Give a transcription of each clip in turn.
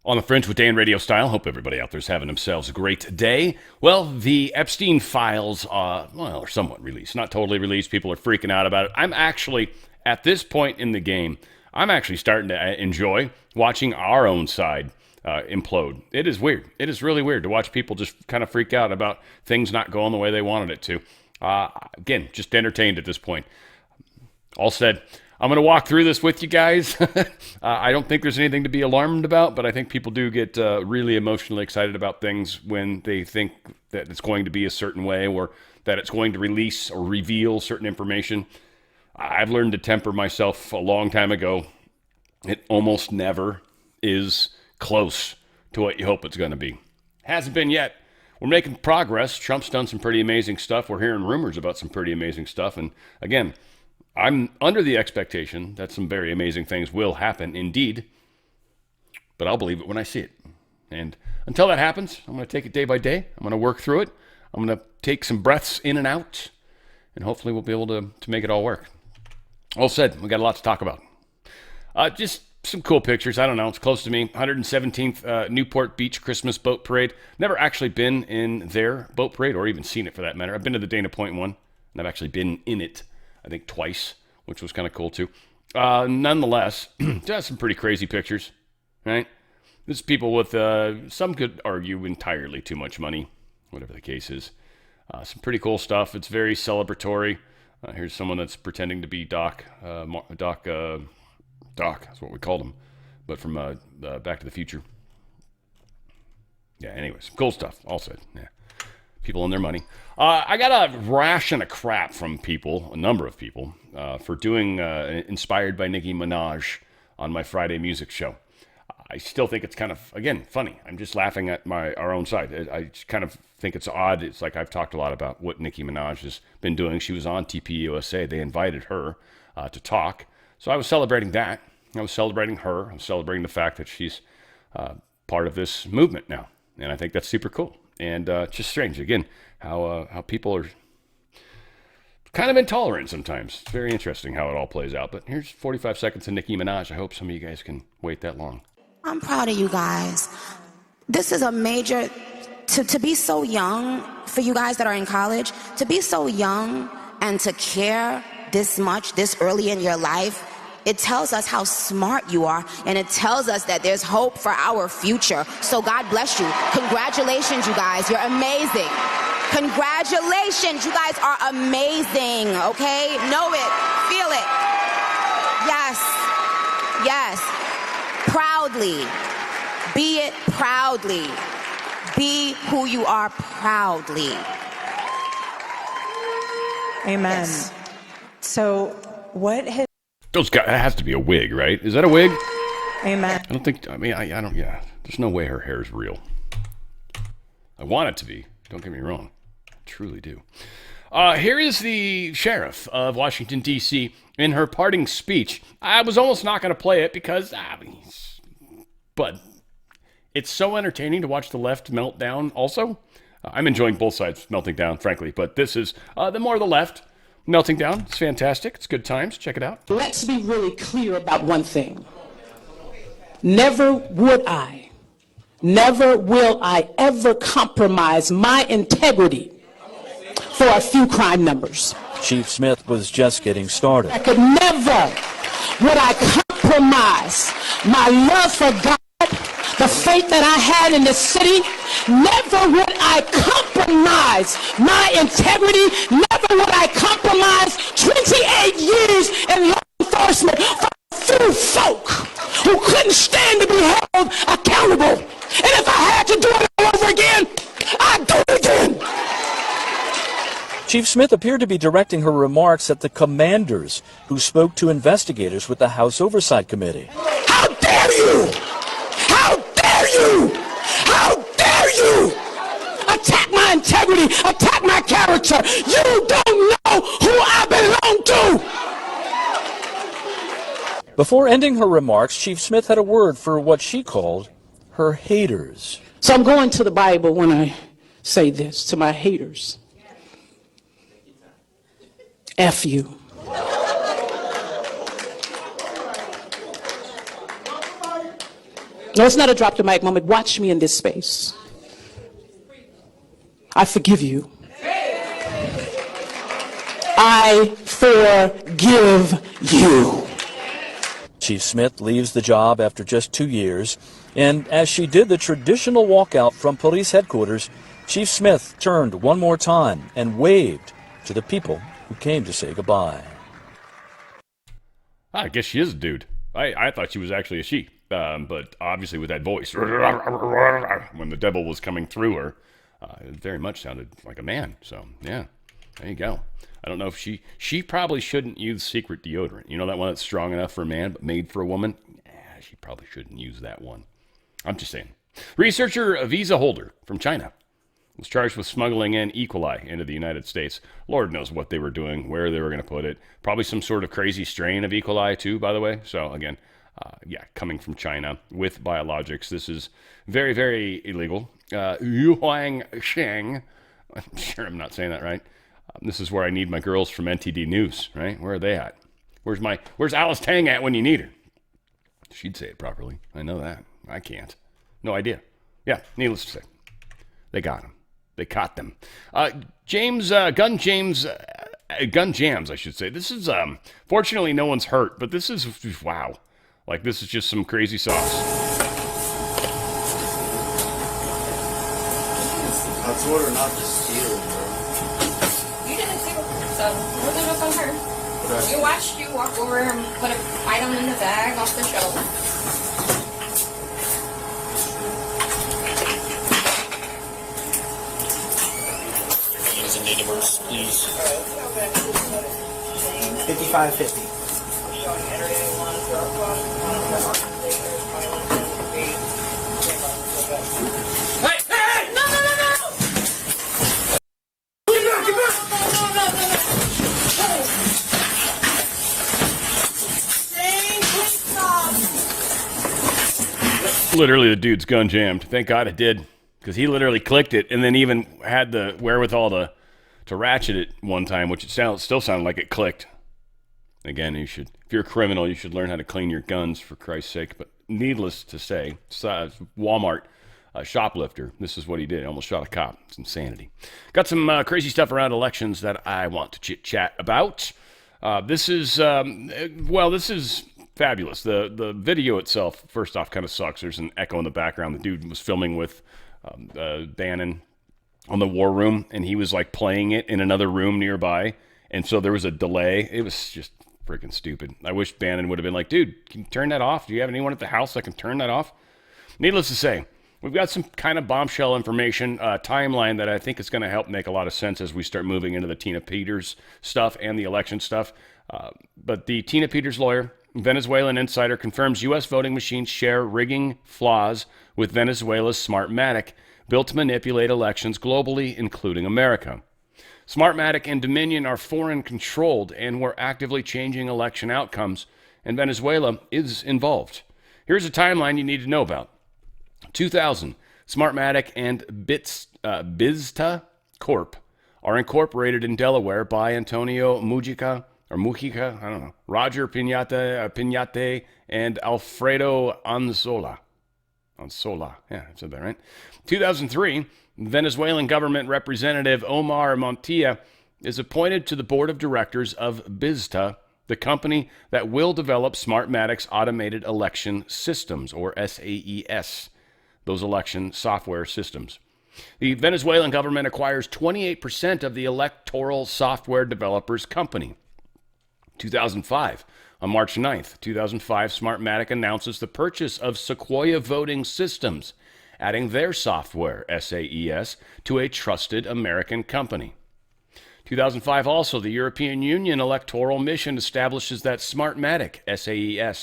On the Fringe with Dan RadioStyle. Hope everybody out there's having themselves a great day. Well, the Epstein files, are somewhat released. Not totally released. People are freaking out about it. I'm actually, at this point in the game, I'm actually starting to enjoy watching our own side implode. It is weird. It is really weird to watch people just kind of freak out about things not going the way they wanted it to. Again, just entertained at this point. All said, I'm going to walk through this with you guys. I don't think there's anything to be alarmed about, but I think people do get really emotionally excited about things when they think that it's going to be a certain way or that it's going to release or reveal certain information. I've learned to temper myself a long time ago. It almost never is close to what you hope it's going to be. Hasn't been yet. We're making progress. Trump's done some pretty amazing stuff. We're hearing rumors about some pretty amazing stuff. And again, I'm under the expectation that some very amazing things will happen indeed, but I'll believe it when I see it. And until that happens, I'm going to take it day by day. I'm going to work through it. I'm going to take some breaths in and out, and hopefully we'll be able to make it all work. All said, we got a lot to talk about. Just some cool pictures. I don't know. It's close to me. 117th Newport Beach Christmas Boat Parade. Never actually been in their boat parade or even seen it for that matter. I've been to the Dana Point one, and I've actually been in it, I think twice, which was kind of cool too. Nonetheless, just some pretty crazy pictures, right? This is people with, some could argue, entirely too much money, whatever the case is. Some pretty cool stuff. It's very celebratory. Here's someone that's pretending to be Doc, that's what we called him, but from Back to the Future. Yeah, anyways, cool stuff, all said, yeah. People and their money. I got a ration of crap from people, a number of people, for doing Inspired by Nicki Minaj on my Friday music show. I still think it's kind of, again, funny. I'm just laughing at our own side. I just kind of think it's odd. It's like I've talked a lot about what Nicki Minaj has been doing. She was on TPUSA. They invited her to talk. So I was celebrating that. I was celebrating her. I was celebrating the fact that she's part of this movement now. And I think that's super cool. And it's just strange, again, how people are kind of intolerant sometimes. It's very interesting how it all plays out. But here's 45 seconds of Nicki Minaj. I hope some of you guys can wait that long. I'm proud of you guys. This is a major, to be so young, for you guys that are in college, to be so young and to care this much, this early in your life, it tells us how smart you are, and it tells us that there's hope for our future. So God bless you. Congratulations, you guys. You're amazing. Congratulations. You guys are amazing, okay? Know it. Feel it. Yes. Yes. Proudly. Be it proudly. Be who you are proudly. Amen. Yes. So what has... Those guys, that has to be a wig, right? Is that a wig? Amen. I don't think, I don't, yeah. There's no way her hair is real. I want it to be. Don't get me wrong. I truly do. Here is the sheriff of Washington, D.C. in her parting speech. I was almost not going to play it because, but it's so entertaining to watch the left melt down also. I'm enjoying both sides melting down, frankly, but this is the more the left melting down. It's fantastic. It's good times. Check it out. Let's be really clear about one thing. Never will I ever compromise my integrity for a few crime numbers. Chief Smith was just getting started. I could never would I compromise my love for God, the faith that I had in the city. Never would I compromise my integrity. Never would I compromise 28 years in law enforcement for a few folk who couldn't stand to be held accountable. And if I had to do it all over again, I'd do it again. Chief Smith appeared to be directing her remarks at the commanders who spoke to investigators with the House Oversight Committee. How dare you! How dare you! How dare you! Attack my integrity, attack my character. You don't know who I belong to. Before ending her remarks, Chief Smith had a word for what she called her haters. So I'm going to the Bible when I say this to my haters. F you. No, it's not a drop the mic moment. Watch me in this space. I forgive you. I forgive you. Chief Smith leaves the job after just 2 years, and as she did the traditional walkout from police headquarters, Chief Smith turned one more time and waved to the people who came to say goodbye. I guess she is a dude. I thought she was actually a she, but obviously with that voice, when the devil was coming through her, it very much sounded like a man. So, yeah, there you go. I don't know if she probably shouldn't use secret deodorant. You know that one that's strong enough for a man but made for a woman? She probably shouldn't use that one. I'm just saying. Researcher, a visa holder from China, was charged with smuggling in E. coli into the United States. Lord knows what they were doing, where they were going to put it. Probably some sort of crazy strain of E. coli too, by the way. So again, coming from China with biologics. This is very, very illegal. Yuhuang Sheng. I'm sure I'm not saying that right. This is where I need my girls from NTD News, right? Where are they at? Where's Alice Tang at when you need her? She'd say it properly. I know that. I can't. No idea. Yeah, needless to say, they got him. They caught them. Gun Jams, I should say. This is, fortunately, no one's hurt, but this is, wow. Like, this is just some crazy sauce. I told her not to steal, bro. You didn't steal, so we're gonna look on her. You watched you walk over and put an item in the bag off the shelf. Names and date of birth, please. 5550. Literally, the dude's gun jammed. Thank God it did, because he literally clicked it and then even had the wherewithal to ratchet it one time, which it still sounded like it clicked. Again, if you're a criminal, you should learn how to clean your guns, for Christ's sake. But needless to say, Walmart shoplifter, this is what he did. Almost shot a cop. It's insanity. Got some crazy stuff around elections that I want to chit-chat about. This is fabulous. The video itself, first off, kind of sucks. There's an echo in the background. The dude was filming with Bannon on the War Room, and he was like playing it in another room nearby, and so there was a delay. It was just freaking stupid. I wish Bannon would have been like, dude, can you turn that off? Do you have anyone at the house that can turn that off? Needless to say, we've got some kind of bombshell information, timeline that I think is going to help make a lot of sense as we start moving into the Tina Peters stuff and the election stuff. But the Tina Peters lawyer, Venezuelan insider, confirms U.S. voting machines share rigging flaws with Venezuela's Smartmatic, built to manipulate elections globally, including America. Smartmatic and Dominion are foreign-controlled and were actively changing election outcomes, and Venezuela is involved. Here's a timeline you need to know about. 2000, Smartmatic and Bizta Corp are incorporated in Delaware by Antonio Mujica, I don't know, Roger Piñate, and Alfredo Anzola. Yeah, I said that right. 2003, Venezuelan government representative Omar Montilla is appointed to the board of directors of Bizta, the company that will develop Smartmatic's automated election systems, or SAES, those election software systems. The Venezuelan government acquires 28% of the electoral software developers company. 2005. On March 9th, 2005, Smartmatic announces the purchase of Sequoia Voting Systems, adding their software, SAES, to a trusted American company. 2005 also, the European Union Electoral Mission establishes that Smartmatic, SAES,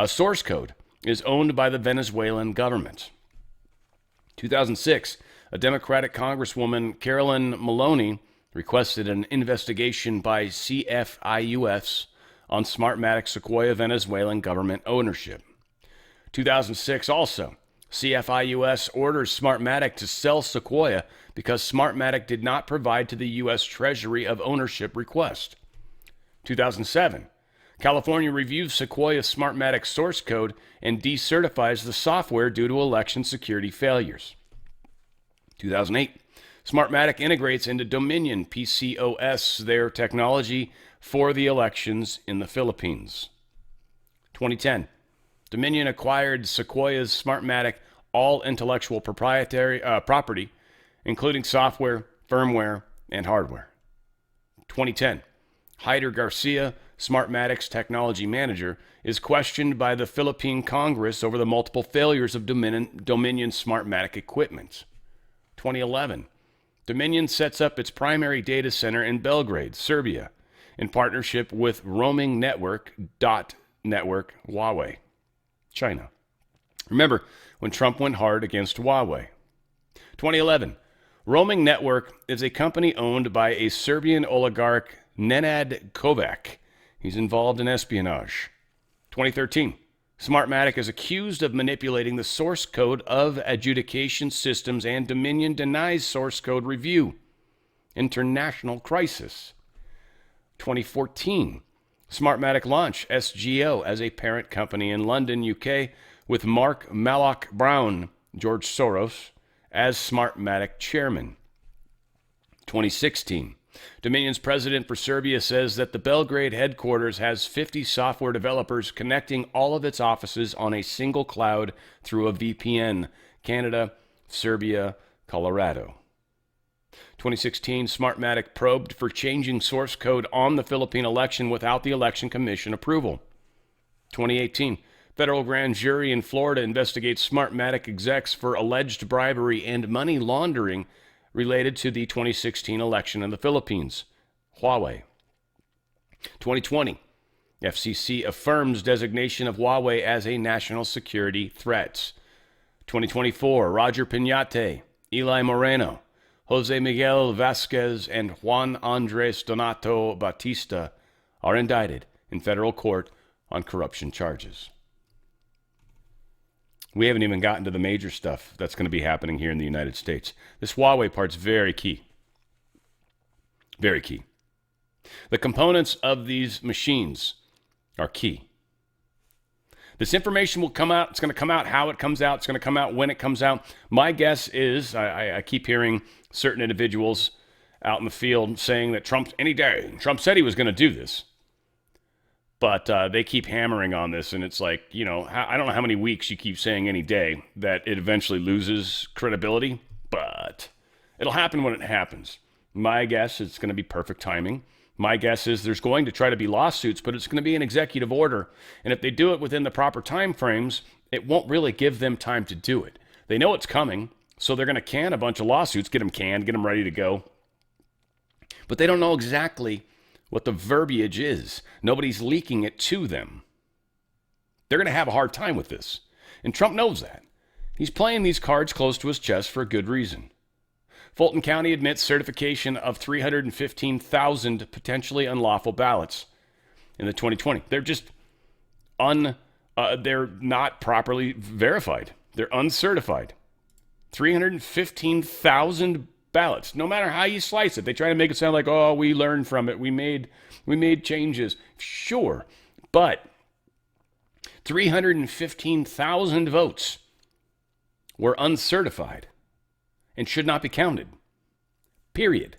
source code is owned by the Venezuelan government. 2006, a Democratic Congresswoman, Carolyn Maloney, requested an investigation by CFIUS on Smartmatic Sequoia Venezuelan government ownership. 2006 also, CFIUS orders Smartmatic to sell Sequoia because Smartmatic did not provide to the U.S. Treasury of ownership request. 2007, California reviews Sequoia Smartmatic source code and decertifies the software due to election security failures. 2008, Smartmatic integrates into Dominion PCOS, their technology for the elections in the Philippines. 2010, Dominion acquired Sequoia's Smartmatic all intellectual proprietary property, including software, firmware, and hardware. 2010, Hyder Garcia, Smartmatic's technology manager, is questioned by the Philippine Congress over the multiple failures of Dominion Smartmatic equipment. 2011, Dominion sets up its primary data center in Belgrade, Serbia, in partnership with Roaming Network, Huawei, China. Remember when Trump went hard against Huawei. 2011, Roaming Network is a company owned by a Serbian oligarch, Nenad Kovac. He's involved in espionage. 2013, Smartmatic is accused of manipulating the source code of adjudication systems, and Dominion denies source code review. International crisis. 2014, Smartmatic launched SGO as a parent company in London, UK, with Mark Malloch Brown, George Soros, as Smartmatic chairman. 2016, Dominion's president for Serbia says that the Belgrade headquarters has 50 software developers connecting all of its offices on a single cloud through a VPN. Canada, Serbia, Colorado. 2016, Smartmatic probed for changing source code on the Philippine election without the Election Commission approval. 2018, federal grand jury in Florida investigates Smartmatic execs for alleged bribery and money laundering related to the 2016 election in the Philippines. Huawei. 2020, FCC affirms designation of Huawei as a national security threat. 2024, Roger Piñate, Eli Moreno, Jose Miguel Vasquez, and Juan Andres Donato Batista are indicted in federal court on corruption charges. We haven't even gotten to the major stuff that's going to be happening here in the United States. This Huawei part's very key. Very key. The components of these machines are key. This information will come out. It's going to come out how it comes out. It's going to come out when it comes out. My guess is, I keep hearing certain individuals out in the field saying that Trump, any day, Trump said he was going to do this. But they keep hammering on this, and it's like, you know, I don't know how many weeks you keep saying any day that it eventually loses credibility, but it'll happen when it happens. My guess is it's going to be perfect timing. My guess is there's going to try to be lawsuits, but it's going to be an executive order. And if they do it within the proper time frames, it won't really give them time to do it. They know it's coming, so they're going to can a bunch of lawsuits, get them canned, get them ready to go. But they don't know exactly what the verbiage is. Nobody's leaking it to them. They're going to have a hard time with this. And Trump knows that. He's playing these cards close to his chest for a good reason. Fulton County admits certification of 315,000 potentially unlawful ballots in the 2020. They're just they're not properly verified. They're uncertified. 315,000 ballots. No matter how you slice it, they try to make it sound like, oh, we learned from it. We made changes. Sure, but 315,000 votes were uncertified and should not be counted. Period.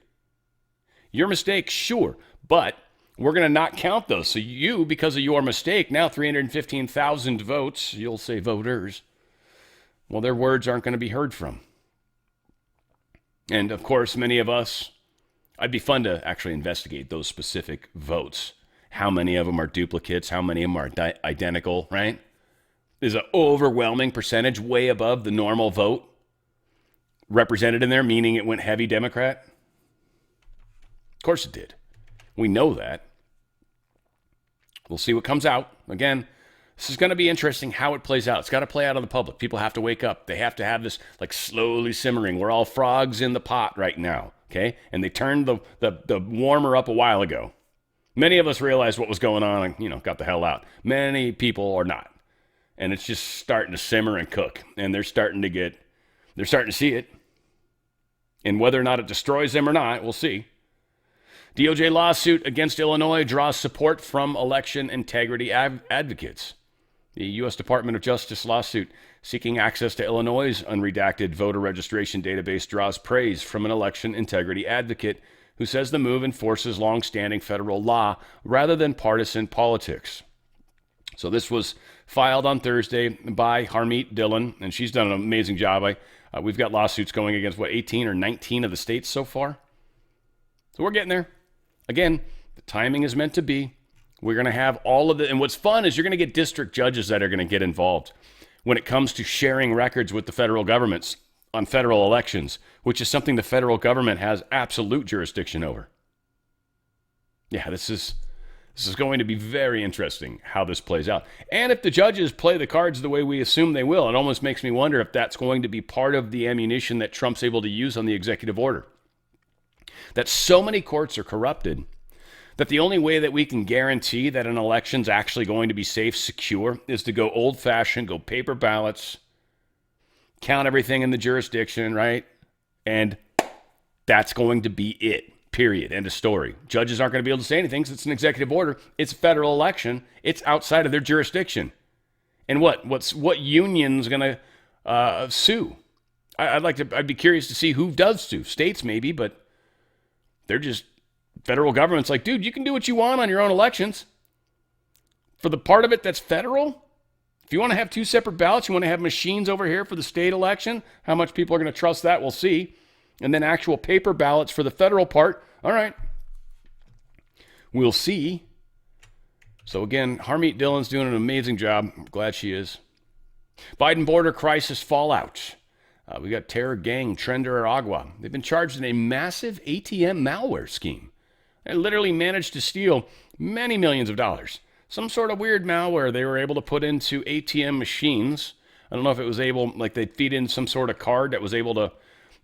Your mistake, sure, but we're going to not count those. So you, because of your mistake, now 315,000 votes, you'll say voters, well, their words aren't going to be heard from. And of course, many of us, I'd be fun to actually investigate those specific votes. How many of them are duplicates? How many of them are identical, right? There's an overwhelming percentage way above the normal vote represented in there, meaning it went heavy Democrat. Of course it did. We know that. We'll see what comes out. Again, this is going to be interesting how it plays out. It's got to play out on the public. People have to wake up. They have to have this like slowly simmering. We're all frogs in the pot right now, okay? And they turned the warmer up a while ago. Many of us realized what was going on and, got the hell out. Many people are not. And it's just starting to simmer and cook. And they're starting to see it. And whether or not it destroys them or not, we'll see. DOJ lawsuit against Illinois draws support from election integrity advocates. The U.S. Department of Justice lawsuit seeking access to Illinois' unredacted voter registration database draws praise from an election integrity advocate who says the move enforces longstanding federal law rather than partisan politics. So this was filed on Thursday by Harmeet Dillon, and she's done an amazing job. We've got lawsuits going against, 18 or 19 of the states so far? So we're getting there. Again, the timing is meant to be. We're going to have all of it. And what's fun is you're going to get district judges that are going to get involved when it comes to sharing records with the federal governments on federal elections, which is something the federal government has absolute jurisdiction over. Yeah, this is going to be very interesting how this plays out. And if the judges play the cards the way we assume they will, it almost makes me wonder if that's going to be part of the ammunition that Trump's able to use on the executive order. That so many courts are corrupted that the only way that we can guarantee that an election's actually going to be safe, secure, is to go old-fashioned, go paper ballots, count everything in the jurisdiction, right? And that's going to be it, period, end of story. Judges aren't going to be able to say anything because it's an executive order. It's a federal election. It's outside of their jurisdiction. And what union's going to sue? I'd be curious to see who does sue. States maybe, but they're just, federal government's like, dude, you can do what you want on your own elections. For the part of it that's federal, if you want to have two separate ballots, you want to have machines over here for the state election, how much people are going to trust that, we'll see. And then actual paper ballots for the federal part, all right, we'll see. So again, Harmeet Dillon's doing an amazing job. I'm glad she is. Biden border crisis fallout. We got terror gang Trender Agua. They've been charged in a massive ATM malware scheme. They literally managed to steal many millions of dollars. Some sort of weird malware they were able to put into ATM machines. I don't know if it was able, like they'd feed in some sort of card that was able to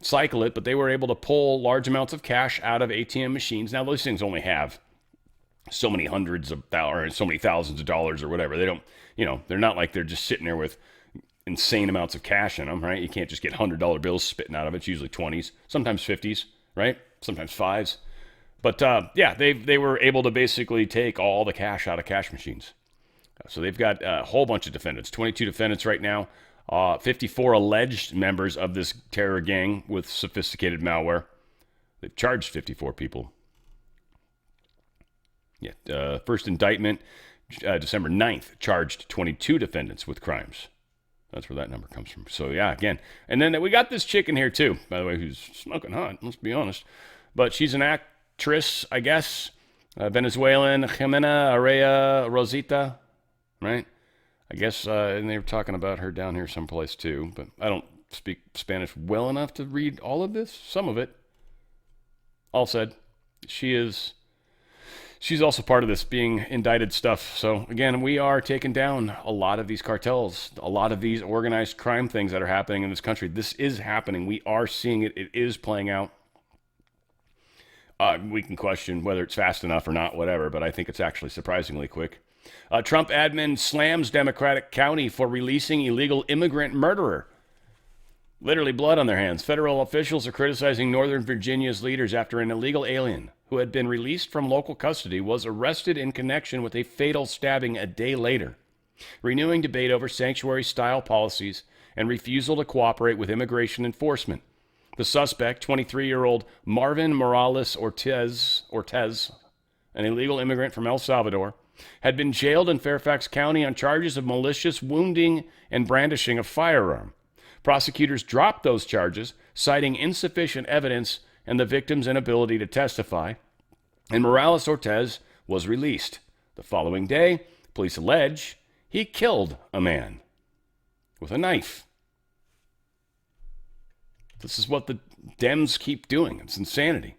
cycle it, but they were able to pull large amounts of cash out of ATM machines. Now, those things only have so many hundreds of dollars, so many thousands of dollars or whatever. They don't, they're not like they're just sitting there with insane amounts of cash in them, right? You can't just get $100 bills spitting out of it. It's usually 20s, sometimes 50s, right? Sometimes 5s. But yeah, they were able to basically take all the cash out of cash machines. So they've got a whole bunch of defendants, 22 defendants right now, 54 alleged members of this terror gang with sophisticated malware. They've charged 54 people. Yeah, first indictment, December 9th, charged 22 defendants with crimes. That's where that number comes from. So yeah, again. And then we got this chick in here too, by the way, who's smoking hot, let's be honest. But she's an actress, I guess. Venezuelan, Jimena Araya Rosita, right? I guess, and they were talking about her down here someplace too, but I don't speak Spanish well enough to read all of this. Some of it. All said, she's also part of this being indicted stuff. So again, we are taking down a lot of these cartels, a lot of these organized crime things that are happening in this country. This is happening. We are seeing it. It is playing out. We can question whether it's fast enough or not, whatever, but I think it's actually surprisingly quick. Trump admin slams Democratic county for releasing illegal immigrant murderer. Literally blood on their hands. Federal officials are criticizing Northern Virginia's leaders after an illegal alien who had been released from local custody was arrested in connection with a fatal stabbing a day later, renewing debate over sanctuary-style policies and refusal to cooperate with immigration enforcement. The suspect, 23-year-old Marvin Morales Ortez, an illegal immigrant from El Salvador, had been jailed in Fairfax County on charges of malicious wounding and brandishing a firearm. Prosecutors dropped those charges, citing insufficient evidence and the victim's inability to testify, and Morales Ortez was released. The following day, police allege he killed a man with a knife. This is what the Dems keep doing. It's insanity.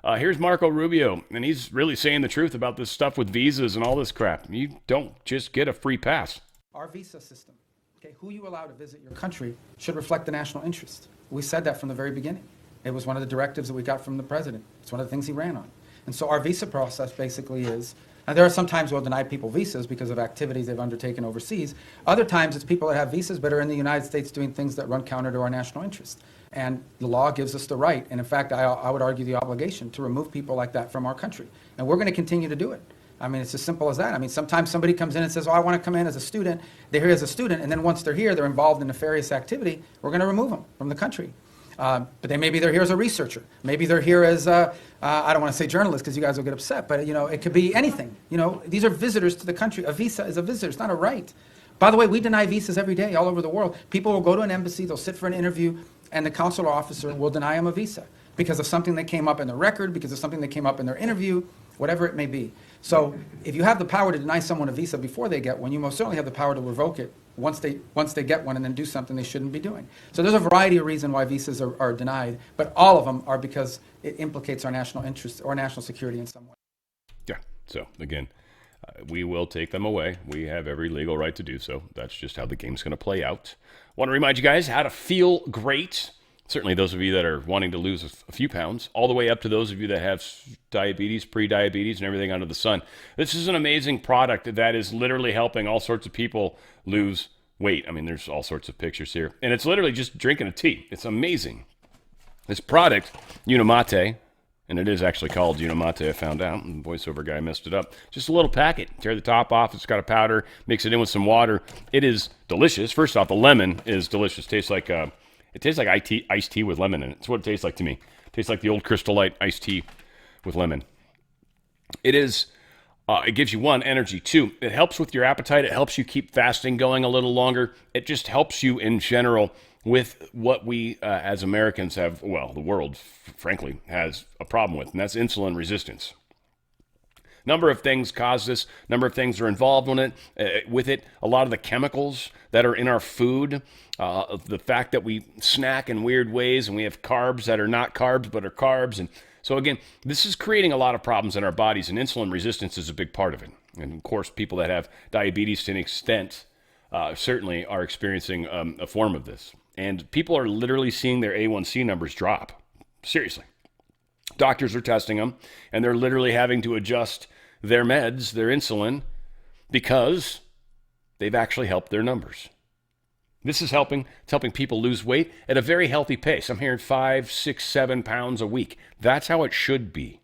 Here's Marco Rubio, and he's really saying the truth about this stuff with visas and all this crap. You don't just get a free pass. Our visa system, who you allow to visit your country, should reflect the national interest. We said that from the very beginning. It was one of the directives that we got from the president. It's one of the things he ran on. And so our visa process basically is Now, there are some times we'll deny people visas because of activities they've undertaken overseas. Other times, it's people that have visas but are in the United States doing things that run counter to our national interest. And the law gives us the right, and in fact, I would argue the obligation, to remove people like that from our country. And we're going to continue to do it. I mean, it's as simple as that. I mean, sometimes somebody comes in and says, oh, I want to come in as a student. They're here as a student, and then once they're here, they're involved in nefarious activity. We're going to remove them from the country. But maybe they're here as a researcher. Maybe they're here as, I don't want to say journalist because you guys will get upset, but it could be anything. These are visitors to the country. A visa is a visitor. It's not a right. By the way, we deny visas every day all over the world. People will go to an embassy, they'll sit for an interview, and the consular officer will deny them a visa because of something that came up in the record, because of something that came up in their interview, whatever it may be. So if you have the power to deny someone a visa before they get one, you most certainly have the power to revoke it once they get one and then do something they shouldn't be doing. So there's a variety of reasons why visas are denied, but all of them are because it implicates our national interest or national security in some way. Yeah. So again, we will take them away. We have every legal right to do so. That's just how the game's going to play out. Want to remind you guys how to feel great. Certainly those of you that are wanting to lose a few pounds, all the way up to those of you that have diabetes, pre-diabetes, and everything under the sun. This is an amazing product that is literally helping all sorts of people lose weight. I mean, there's all sorts of pictures here. And it's literally just drinking a tea. It's amazing. This product, Unimate, and it is actually called Unimate, I found out. The voiceover guy messed it up. Just a little packet. Tear the top off. It's got a powder. Mix it in with some water. It is delicious. First off, the lemon is delicious. Tastes like iced tea with lemon in it. It's what it tastes like to me. It tastes like the old Crystal Light iced tea with lemon. It is. It gives you, one, energy. Two, it helps with your appetite. It helps you keep fasting going a little longer. It just helps you in general with what we as Americans have, well, the world, frankly, has a problem with, and that's insulin resistance. Number of things cause this. Number of things are involved in it. With it, a lot of the chemicals that are in our food, the fact that we snack in weird ways and we have carbs that are not carbs but are carbs. And so again, this is creating a lot of problems in our bodies, and insulin resistance is a big part of it. And of course, people that have diabetes to an extent certainly are experiencing a form of this. And people are literally seeing their A1C numbers drop. Seriously. Doctors are testing them, and they're literally having to adjust their meds, their insulin, because they've actually helped their numbers. This is helping. It's helping people lose weight at a very healthy pace. I'm hearing 5, 6, 7 pounds a week. That's how it should be.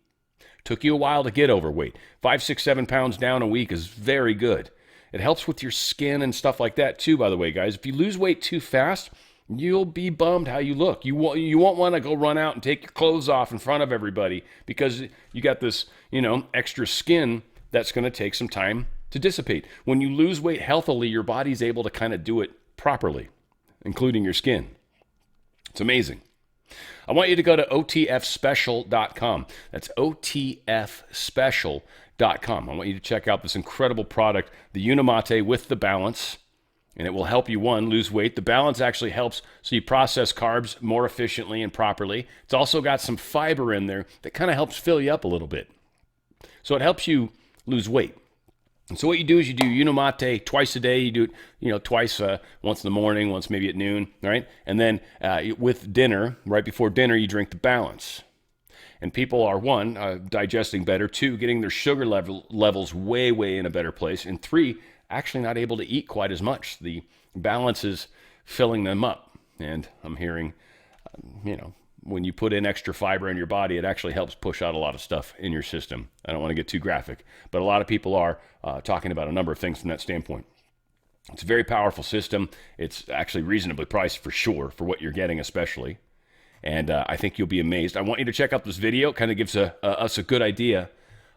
Took you a while to get overweight. 5, 6, 7 pounds down a week is very good. It helps with your skin and stuff like that too, by the way, guys. If you lose weight too fast, you'll be bummed how you look. You won't want to go run out and take your clothes off in front of everybody because you got this, extra skin that's going to take some time to dissipate. When you lose weight healthily, your body's able to kind of do it properly, including your skin. It's amazing. I want you to go to otfspecial.com. That's otfspecial.com. I want you to check out this incredible product, the Unimate with the balance. And it will help you, one, lose weight. The balance actually helps so you process carbs more efficiently and properly. It's also got some fiber in there that kind of helps fill you up a little bit. So it helps you lose weight. And so what you do is you do Unimate twice a day. You do it, twice, once in the morning, once maybe at noon, right? And then with dinner, right before dinner, you drink the balance. And people are, one, digesting better. Two, getting their sugar levels way, way in a better place. And three, actually not able to eat quite as much. The balance is filling them up. And I'm hearing, when you put in extra fiber in your body, it actually helps push out a lot of stuff in your system. I don't want to get too graphic, but a lot of people are talking about a number of things from that standpoint. It's a very powerful system. It's actually reasonably priced for sure, for what you're getting especially. And I think you'll be amazed. I want you to check out this video. It kind of gives us a good idea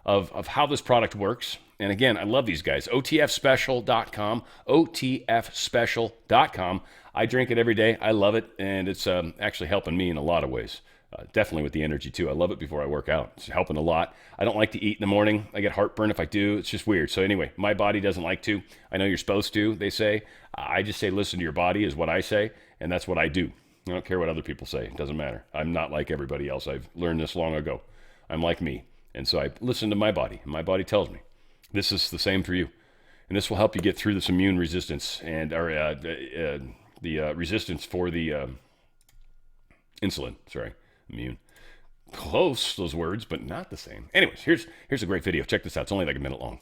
of how this product works. And again, I love these guys. otfspecial.com, otfspecial.com. I drink it every day. I love it, and it's actually helping me in a lot of ways. Definitely with the energy, too. I love it before I work out. It's helping a lot. I don't like to eat in the morning. I get heartburn if I do. It's just weird. So anyway, my body doesn't like to. I know you're supposed to, they say. I just say listen to your body is what I say, and that's what I do. I don't care what other people say. It doesn't matter. I'm not like everybody else. I've learned this long ago. I'm like me. And so I listen to my body, and my body tells me. This is the same for you. And this will help you get through this immune resistance and the resistance for the insulin. Sorry, immune. close, those words, but not the same. Anyways, here's a great video. Check this out. It's only like a minute long.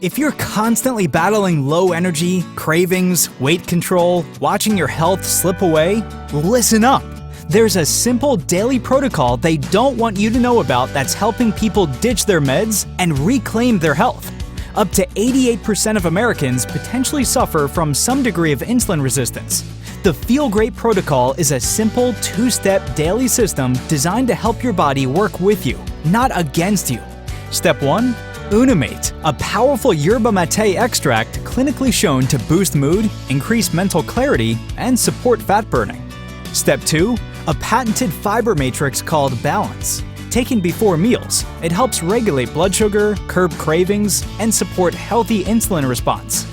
If you're constantly battling low energy, cravings, weight control, watching your health slip away, listen up. There's a simple daily protocol they don't want you to know about that's helping people ditch their meds and reclaim their health. Up to 88% of Americans potentially suffer from some degree of insulin resistance. The Feel Great Protocol is a simple 2-step daily system designed to help your body work with you, not against you. Step 1. Unimate, a powerful yerba mate extract clinically shown to boost mood, increase mental clarity, and support fat burning. Step 2. A patented fiber matrix called Balance. Taken before meals, it helps regulate blood sugar, curb cravings, and support healthy insulin response.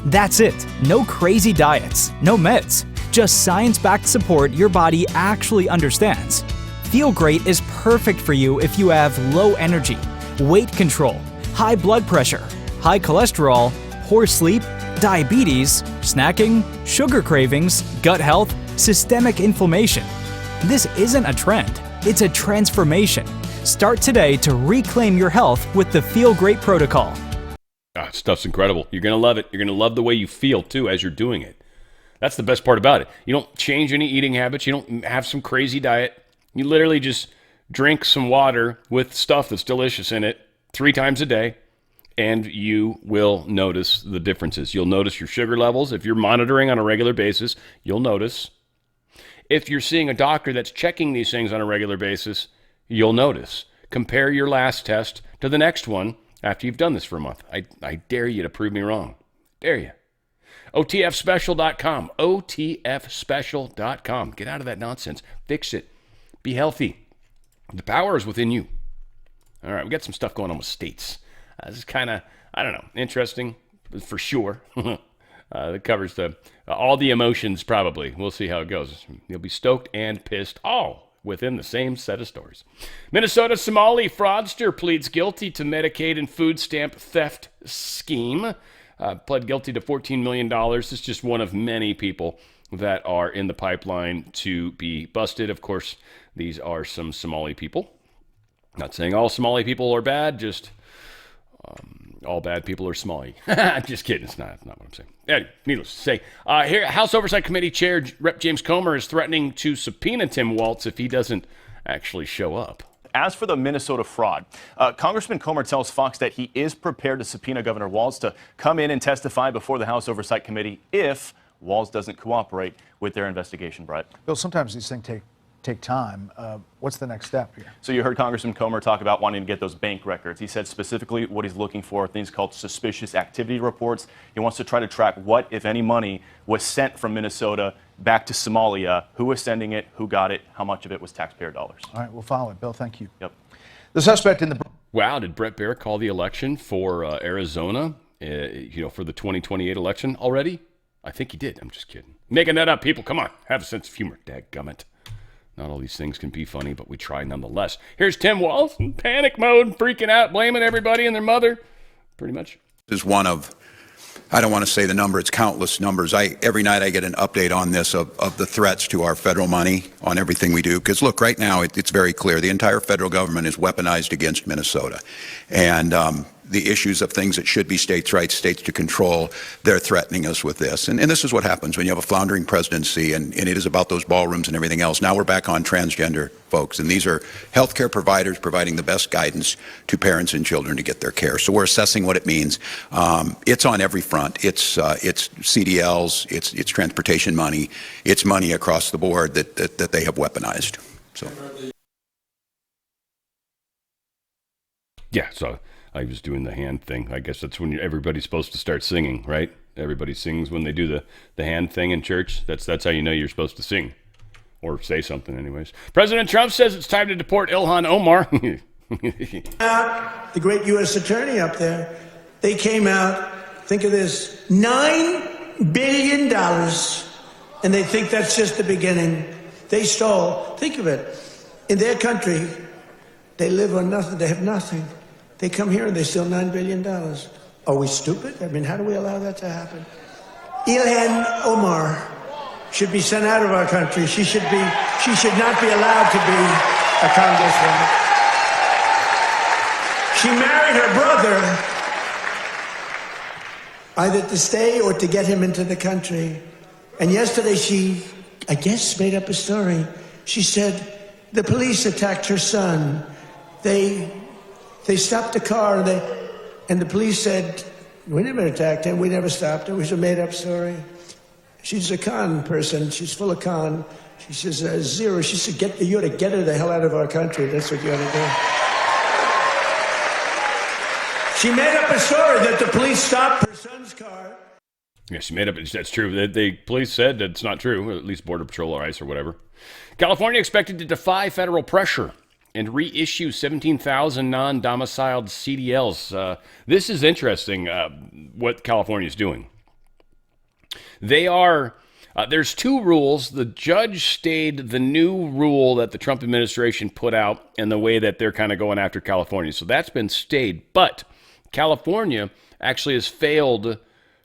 That's it. No crazy diets, no meds, just science-backed support your body actually understands. Feel Great is perfect for you if you have low energy, weight control, high blood pressure, high cholesterol, poor sleep, diabetes, snacking, sugar cravings, gut health, systemic inflammation. This isn't a trend, it's a transformation. Start today to reclaim your health with the Feel Great Protocol. Stuff's incredible. You're going to love it. You're going to love the way you feel, too, as you're doing it. That's the best part about it. You don't change any eating habits. You don't have some crazy diet. You literally just drink some water with stuff that's delicious in it 3 times a day, and you will notice the differences. You'll notice your sugar levels. If you're monitoring on a regular basis, you'll notice. If you're seeing a doctor that's checking these things on a regular basis, you'll notice. Compare your last test to the next one after you've done this for a month. I dare you to prove me wrong. Dare you. OTFspecial.com. OTFspecial.com. Get out of that nonsense. Fix it. Be healthy. The power is within you. All right, we got some stuff going on with states. This is kind of, I don't know, interesting for sure. It covers all the emotions, probably. We'll see how it goes. You'll be stoked and pissed, all within the same set of stories. Minnesota Somali fraudster pleads guilty to Medicaid and food stamp theft scheme. Pled guilty to $14 million. This is just one of many people that are in the pipeline to be busted. Of course, these are some Somali people. Not saying all Somali people are bad, just all bad people are Somali. I'm just kidding. It's not what I'm saying. Anyway, needless to say, here, House Oversight Committee Chair Rep. James Comer is threatening to subpoena Tim Walz if he doesn't actually show up. As for the Minnesota fraud, Congressman Comer tells Fox that he is prepared to subpoena Governor Walz to come in and testify before the House Oversight Committee if Walz doesn't cooperate with their investigation, Brett. Bill, sometimes these things take time. What's the next step here? So you heard Congressman Comer talk about wanting to get those bank records. He said specifically what he's looking for, things called suspicious activity reports. He wants to try to track what, if any, money was sent from Minnesota back to Somalia, who was sending it, who got it, how much of it was taxpayer dollars. All right, we'll follow it. Bill, thank you. Yep. The suspect in the... Wow, did Brett Baier call the election for Arizona, for the 2028 election already? I think he did. I'm just kidding. Making that up, people. Come on. Have a sense of humor. Dadgummit. Not all these things can be funny, but we try nonetheless. Here's Tim Walz in panic mode, freaking out, blaming everybody and their mother. Pretty much. This is one of, I don't want to say the number, it's countless numbers. Every night I get an update on this of the threats to our federal money on everything we do. Because look, right now it's very clear. The entire federal government is weaponized against Minnesota. And the issues of things that should be states' rights, states to control, they're threatening us with this. And this is what happens when you have a floundering presidency and it is about those ballrooms and everything else. Now we're back on transgender folks. And these are healthcare providers providing the best guidance to parents and children to get their care. So we're assessing what it means. It's on every front. It's CDLs, it's transportation money, it's money across the board that they have weaponized. So. Yeah, so I was doing the hand thing. I guess that's when everybody's supposed to start singing, right? Everybody sings when they do the hand thing in church. That's how you know you're supposed to sing or say something anyways. President Trump says it's time to deport Ilhan Omar. The great U.S. attorney up there, they came out, think of this, $9 billion, and they think that's just the beginning. They stole, think of it, in their country, they live on nothing, they have nothing. They come here and they steal $9 billion. Are we stupid? I mean, how do we allow that to happen? Ilhan Omar should be sent out of our country. She should not be allowed to be a congresswoman. She married her brother either to stay or to get him into the country. And yesterday she, I guess, made up a story. She said the police attacked her son. They stopped the car and the police said, we never attacked him, we never stopped. It was a made up story. She's a con person, she's full of con. She says, zero. She said, you ought to get her the hell out of our country. That's what you ought to do. She made up a story that the police stopped her son's car. Yeah, she made up. That's true. The police said that it's not true, at least Border Patrol or ICE or whatever. California expected to defy federal pressure and reissue 17,000 non-domiciled CDLs. This is interesting, what California is doing. They are, there's two rules. The judge stayed the new rule that the Trump administration put out and the way that they're kind of going after California. So that's been stayed. But California actually has failed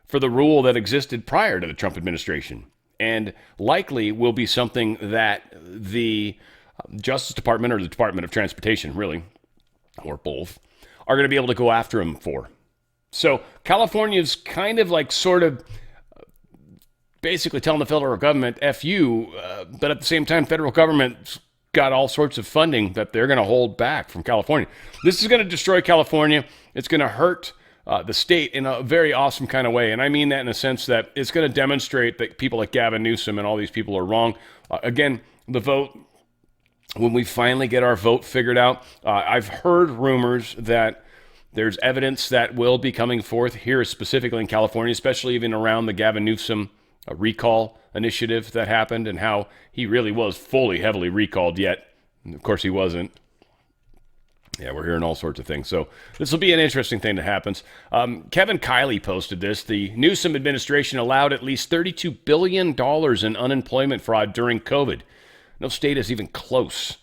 for the rule that existed prior to the Trump administration, and likely will be something that the Justice Department or the Department of Transportation, really, or both, are going to be able to go after him for. So California's kind of like sort of basically telling the federal government, F you, but at the same time, federal government's got all sorts of funding that they're going to hold back from California. This is going to destroy California. It's going to hurt the state in a very awesome kind of way. And I mean that in a sense that it's going to demonstrate that people like Gavin Newsom and all these people are wrong. Again, the vote, when we finally get our vote figured out, I've heard rumors that there's evidence that will be coming forth here, specifically in California, especially even around the Gavin Newsom recall initiative that happened and how he really was fully, heavily recalled, yet, of course, he wasn't. Yeah, we're hearing all sorts of things. So this will be an interesting thing that happens. Kevin Kiley posted this. The Newsom administration allowed at least $32 billion in unemployment fraud during COVID. No state is even close.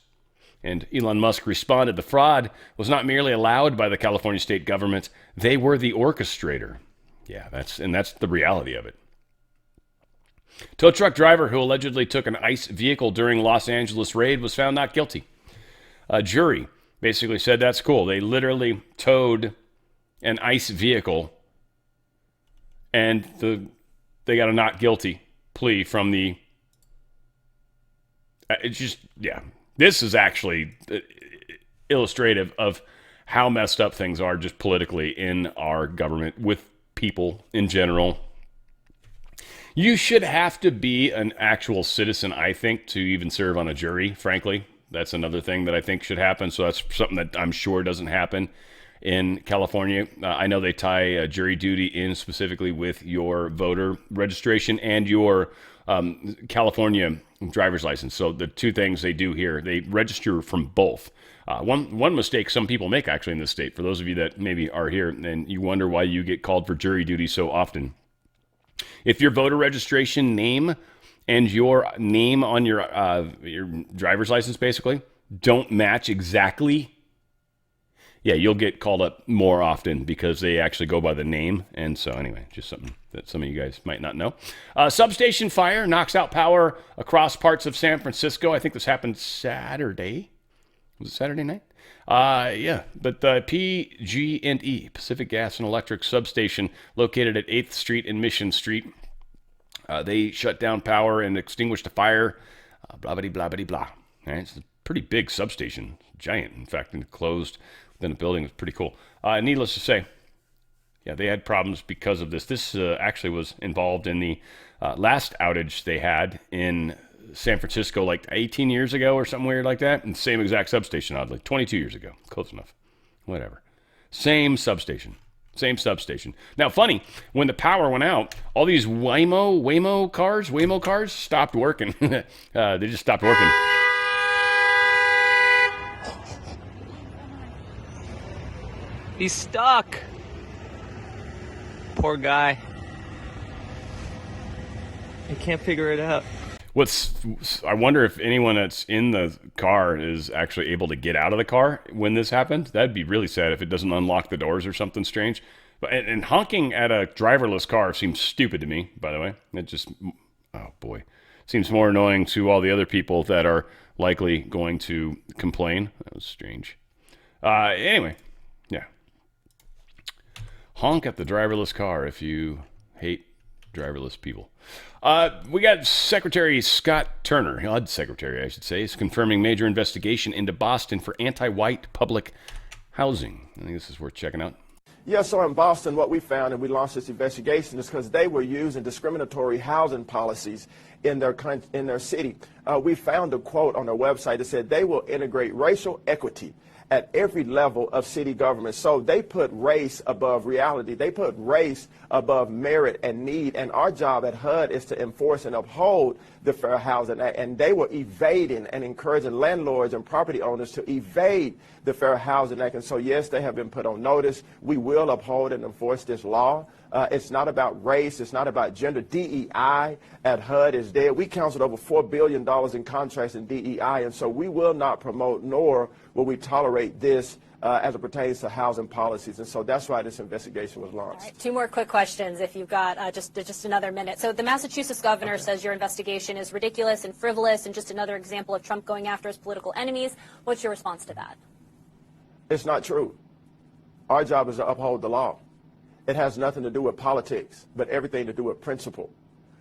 And Elon Musk responded, the fraud was not merely allowed by the California state government. They were the orchestrator. Yeah, that's the reality of it. Tow truck driver who allegedly took an ICE vehicle during Los Angeles raid was found not guilty. A jury basically said that's cool. They literally towed an ICE vehicle and they got a not guilty plea from the... It's just, yeah. This is actually illustrative of how messed up things are just politically in our government with people in general. You should have to be an actual citizen, I think, to even serve on a jury, frankly. That's another thing that I think should happen. So that's something that I'm sure doesn't happen in California. I know they tie jury duty in specifically with your voter registration and your California driver's license. So the two things they do here, they register from both. One mistake some people make actually in this state, for those of you that maybe are here and you wonder why you get called for jury duty so often. If your voter registration name and your name on your driver's license basically don't match exactly, yeah, you'll get called up more often because they actually go by the name. And so anyway, just something that some of you guys might not know. Substation fire knocks out power across parts of San Francisco. I think this happened Saturday. Was it Saturday night? Yeah, but the PG&E, Pacific Gas and Electric substation located at 8th Street and Mission Street. They shut down power and extinguished a fire. Blah, blah, blah, blah, blah. Right, it's a pretty big substation, giant, in fact, enclosed within a building. It's pretty cool. Needless to say, yeah, they had problems because of this. This actually was involved in the last outage they had in San Francisco like 18 years ago or something weird like that. And same exact substation, oddly. 22 years ago. Close enough. Whatever. Same substation. Now, funny, when the power went out, all these Waymo cars stopped working. They just stopped working. He's stuck. Poor guy. He can't figure it out. I wonder if anyone that's in the car is actually able to get out of the car when this happened. That'd be really sad if it doesn't unlock the doors or something strange. And honking at a driverless car seems stupid to me, by the way. It just, oh boy. seems more annoying to all the other people that are likely going to complain. That was strange. Anyway, yeah. Honk at the driverless car if you hate driverless people. We got Secretary Scott Turner, HUD Secretary, I should say, is confirming major investigation into Boston for anti-white public housing. I think this is worth checking out. Yeah, so in Boston, what we found, and we launched this investigation, is because they were using discriminatory housing policies in their city. We found a quote on their website that said they will integrate racial equity at every level of city government. So they put race above reality. They put race above merit and need. And our job at HUD is to enforce and uphold the Fair Housing Act. And they were evading and encouraging landlords and property owners to evade the Fair Housing Act. And so, yes, they have been put on notice. We will uphold and enforce this law. It's not about race. It's not about gender. DEI at HUD is there. We counseled over $4 billion in contracts in DEI. And so we will not promote nor will we tolerate this as it pertains to housing policies. And so that's why this investigation was launched. All right, 2 more quick questions if you've got just another minute. So the Massachusetts governor says your investigation is ridiculous and frivolous and just another example of Trump going after his political enemies. What's your response to that? It's not true. Our job is to uphold the law. It has nothing to do with politics, but everything to do with principle.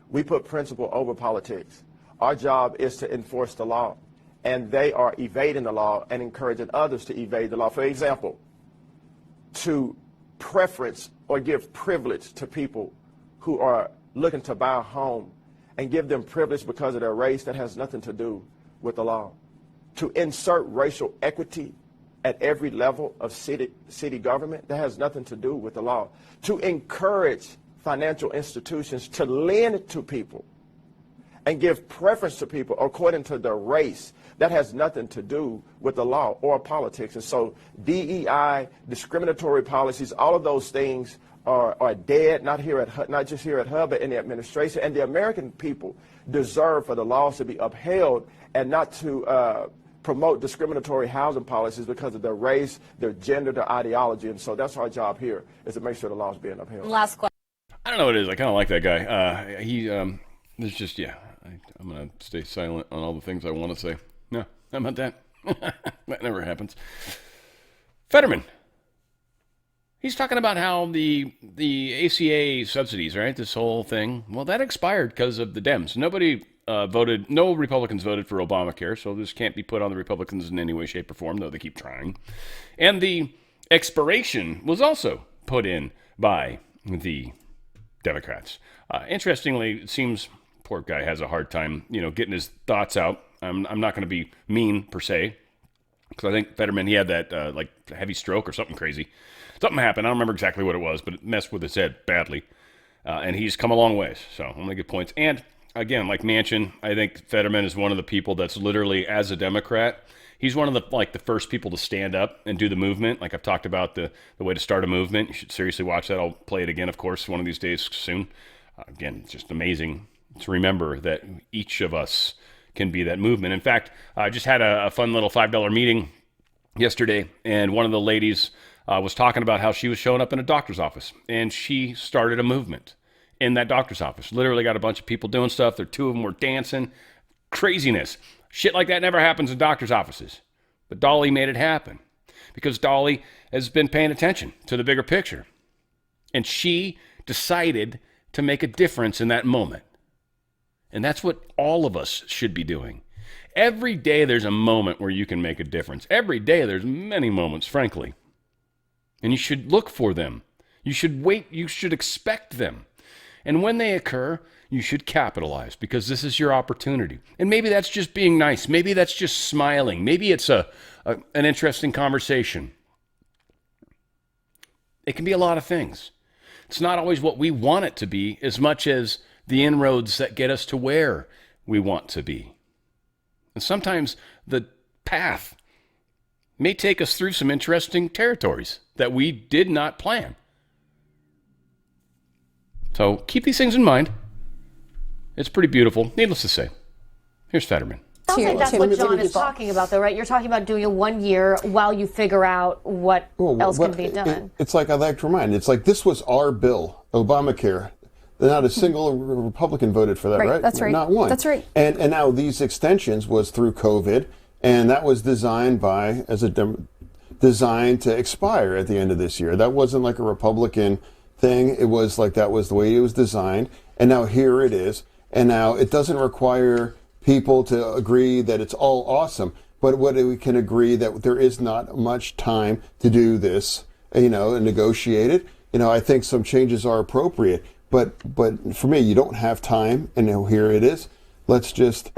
We put principle over politics. Our job is to enforce the law, and they are evading the law and encouraging others to evade the law. For example, to preference or give privilege to people who are looking to buy a home and give them privilege because of their race, that has nothing to do with the law. To insert racial equity at every level of city government, that has nothing to do with the law. To encourage financial institutions to lend to people and give preference to people according to their race, that has nothing to do with the law or politics. And so DEI, discriminatory policies, all of those things are dead, not just here at HUD, but in the administration. And the American people deserve for the laws to be upheld and not to promote discriminatory housing policies because of their race, their gender, their ideology. And so that's our job here, is to make sure the law is being upheld. Last question. I don't know what it is. I kind of like that guy. There's just, I'm going to stay silent on all the things I want to say. No, how about that? That never happens. Fetterman. He's talking about how the ACA subsidies, right, this whole thing, well, that expired because of the Dems. Nobody voted, no Republicans voted for Obamacare, so this can't be put on the Republicans in any way, shape, or form, though they keep trying. And the expiration was also put in by the Democrats. Interestingly, it seems poor guy has a hard time, getting his thoughts out. I'm not going to be mean, per se, because I think Fetterman, he had that, heavy stroke or something crazy. Something happened. I don't remember exactly what it was, but it messed with his head badly. And he's come a long ways, so I'm going to get points. And again, like Manchin, I think Fetterman is one of the people that's literally, as a Democrat, he's one of the first people to stand up and do the movement. Like I've talked about the way to start a movement. You should seriously watch that. I'll play it again, of course, one of these days soon. Again, it's just amazing to remember that each of us can be that movement. In fact, I just had a fun little $5 meeting yesterday, and one of the ladies was talking about how she was showing up in a doctor's office, and she started a movement in that doctor's office. Literally got a bunch of people doing stuff. There, 2 of them were dancing. Craziness. Shit like that never happens in doctor's offices. But Dolly made it happen because Dolly has been paying attention to the bigger picture. And she decided to make a difference in that moment. And that's what all of us should be doing. Every day there's a moment where you can make a difference. Every day there's many moments, frankly. And you should look for them. You should wait. You should expect them. And when they occur, you should capitalize because this is your opportunity. And maybe that's just being nice. Maybe that's just smiling. Maybe it's an interesting conversation. It can be a lot of things. It's not always what we want it to be as much as the inroads that get us to where we want to be. And sometimes the path may take us through some interesting territories that we did not plan. So keep these things in mind. It's pretty beautiful, needless to say. Here's Fetterman. Sounds like that's what John is talking about, though, right? You're talking about doing a 1 year while you figure out what else can be done. It's like, I'd like to remind, it's like this was our bill, Obamacare, Not a single Republican voted for that, right? That's right. Not one. That's right. And now these extensions was through COVID, and that was designed designed to expire at the end of this year. That wasn't like a Republican thing. It was like that was the way it was designed. And now here it is. And now it doesn't require people to agree that it's all awesome. But what we can agree that there is not much time to do this, and negotiate it. I think some changes are appropriate. But for me, you don't have time, and now here it is. Let's just.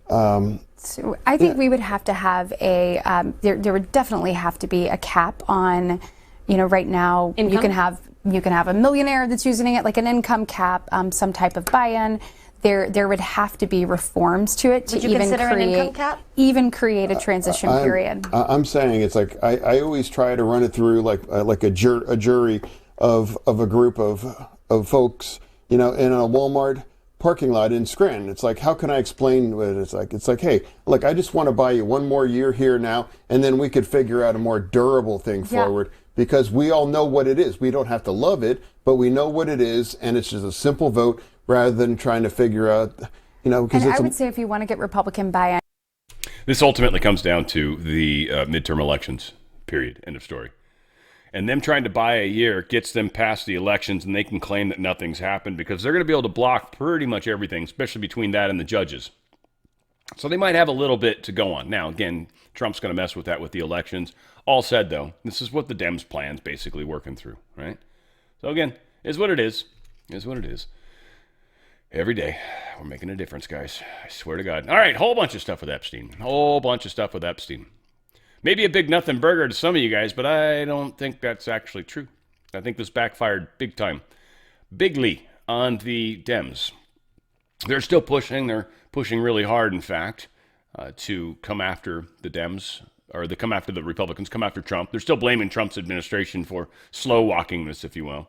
So I think we would have to have there would definitely have to be a cap on, right now Income? you can have a millionaire that's using it, like an income cap, some type of buy-in. There would have to be reforms to it to Would you even consider create an income cap? even create a transition period. I'm saying it's like I always try to run it through like a jury of a group of folks, in a Walmart parking lot in Scranton. It's like, how can I explain what it's like? It's like, hey, look, I just want to buy you one more year here now, and then we could figure out a more durable thing forward, because we all know what it is. We don't have to love it, but we know what it is, and it's just a simple vote rather than trying to figure out, because And I would say if you want to get Republican buy-in. This ultimately comes down to the midterm elections, period, end of story. And them trying to buy a year gets them past the elections, and they can claim that nothing's happened because they're going to be able to block pretty much everything, especially between that and the judges. So they might have a little bit to go on. Now, again, Trump's going to mess with that with the elections. All said, though, this is what the Dems' plan's basically working through, right? So, again, is what it is. Is what it is. Every day, we're making a difference, guys. I swear to God. All right, whole bunch of stuff with Epstein. Whole bunch of stuff with Epstein. Maybe a big nothing burger to some of you guys, but I don't think that's actually true. I think this backfired big time. Bigly on the Dems. They're still pushing. They're pushing really hard, in fact, to come after the Dems, or to come after the Republicans, come after Trump. They're still blaming Trump's administration for slow-walking this, if you will.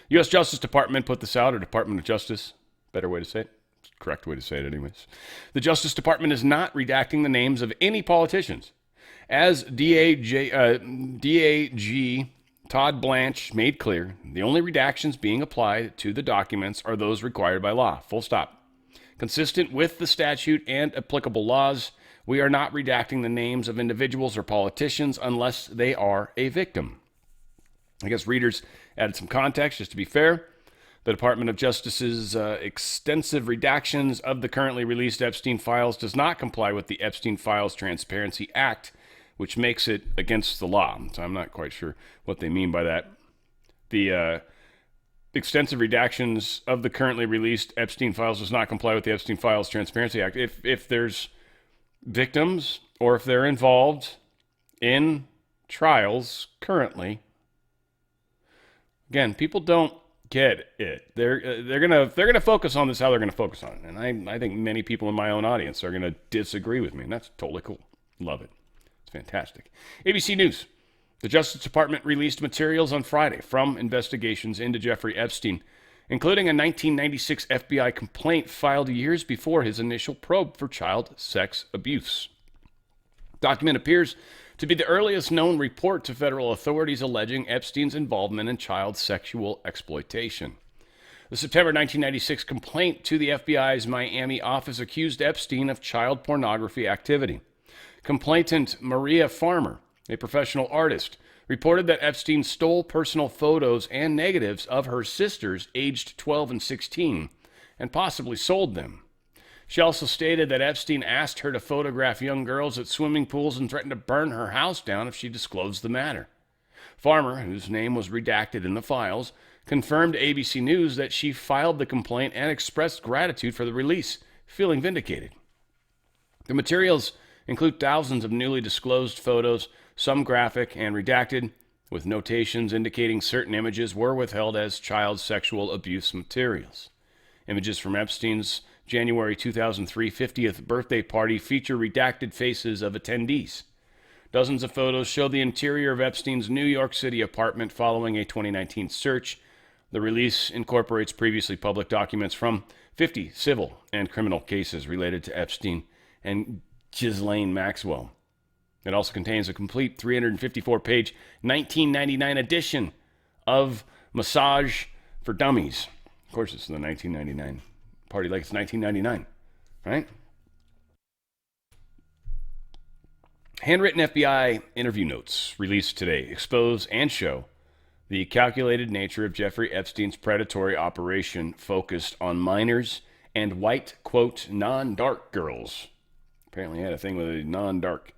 U.S. Justice Department put this out, or Department of Justice, better way to say it. Correct way to say it anyways. The Justice Department is not redacting the names of any politicians. As DAG Todd Blanche made clear, the only redactions being applied to the documents are those required by law. Full stop. Consistent with the statute and applicable laws, we are not redacting the names of individuals or politicians unless they are a victim. I guess readers added some context, just to be fair. The Department of Justice's extensive redactions of the currently released Epstein files does not comply with the Epstein Files Transparency Act, which makes it against the law. So I'm not quite sure what they mean by that. The extensive redactions of the currently released Epstein files does not comply with the Epstein Files Transparency Act. If there's victims or if they're involved in trials currently, again, people don't get it. They're gonna focus on this how they're gonna focus on it, and I think many people in my own audience are gonna disagree with me, and that's totally cool. Love it. Fantastic. ABC News. The Justice Department released materials on Friday from investigations into Jeffrey Epstein, including a 1996 FBI complaint filed years before his initial probe for child sex abuse. The document appears to be the earliest known report to federal authorities alleging Epstein's involvement in child sexual exploitation. The September 1996 complaint to the FBI's Miami office accused Epstein of child pornography activity. Complainant Maria Farmer, a professional artist, reported that Epstein stole personal photos and negatives of her sisters aged 12 and 16 and possibly sold them. She also stated that Epstein asked her to photograph young girls at swimming pools and threatened to burn her house down if she disclosed the matter. Farmer, whose name was redacted in the files, confirmed to ABC News that she filed the complaint and expressed gratitude for the release, feeling vindicated. The materials include thousands of newly disclosed photos, some graphic and redacted, with notations indicating certain images were withheld as child sexual abuse materials. Images from Epstein's January 2003 50th birthday party feature redacted faces of attendees. Dozens of photos show the interior of Epstein's New York City apartment following a 2019 search. The release incorporates previously public documents from 50 civil and criminal cases related to Epstein and Ghislaine Maxwell. It also contains a complete 354-page 1999 edition of Massage for Dummies, Of course, it's the 1999 party like it's 1999, right? Handwritten FBI interview notes released today expose and show the calculated nature of Jeffrey Epstein's predatory operation focused on minors and white, quote, non-dark girls. Apparently he had a thing with a non-dark.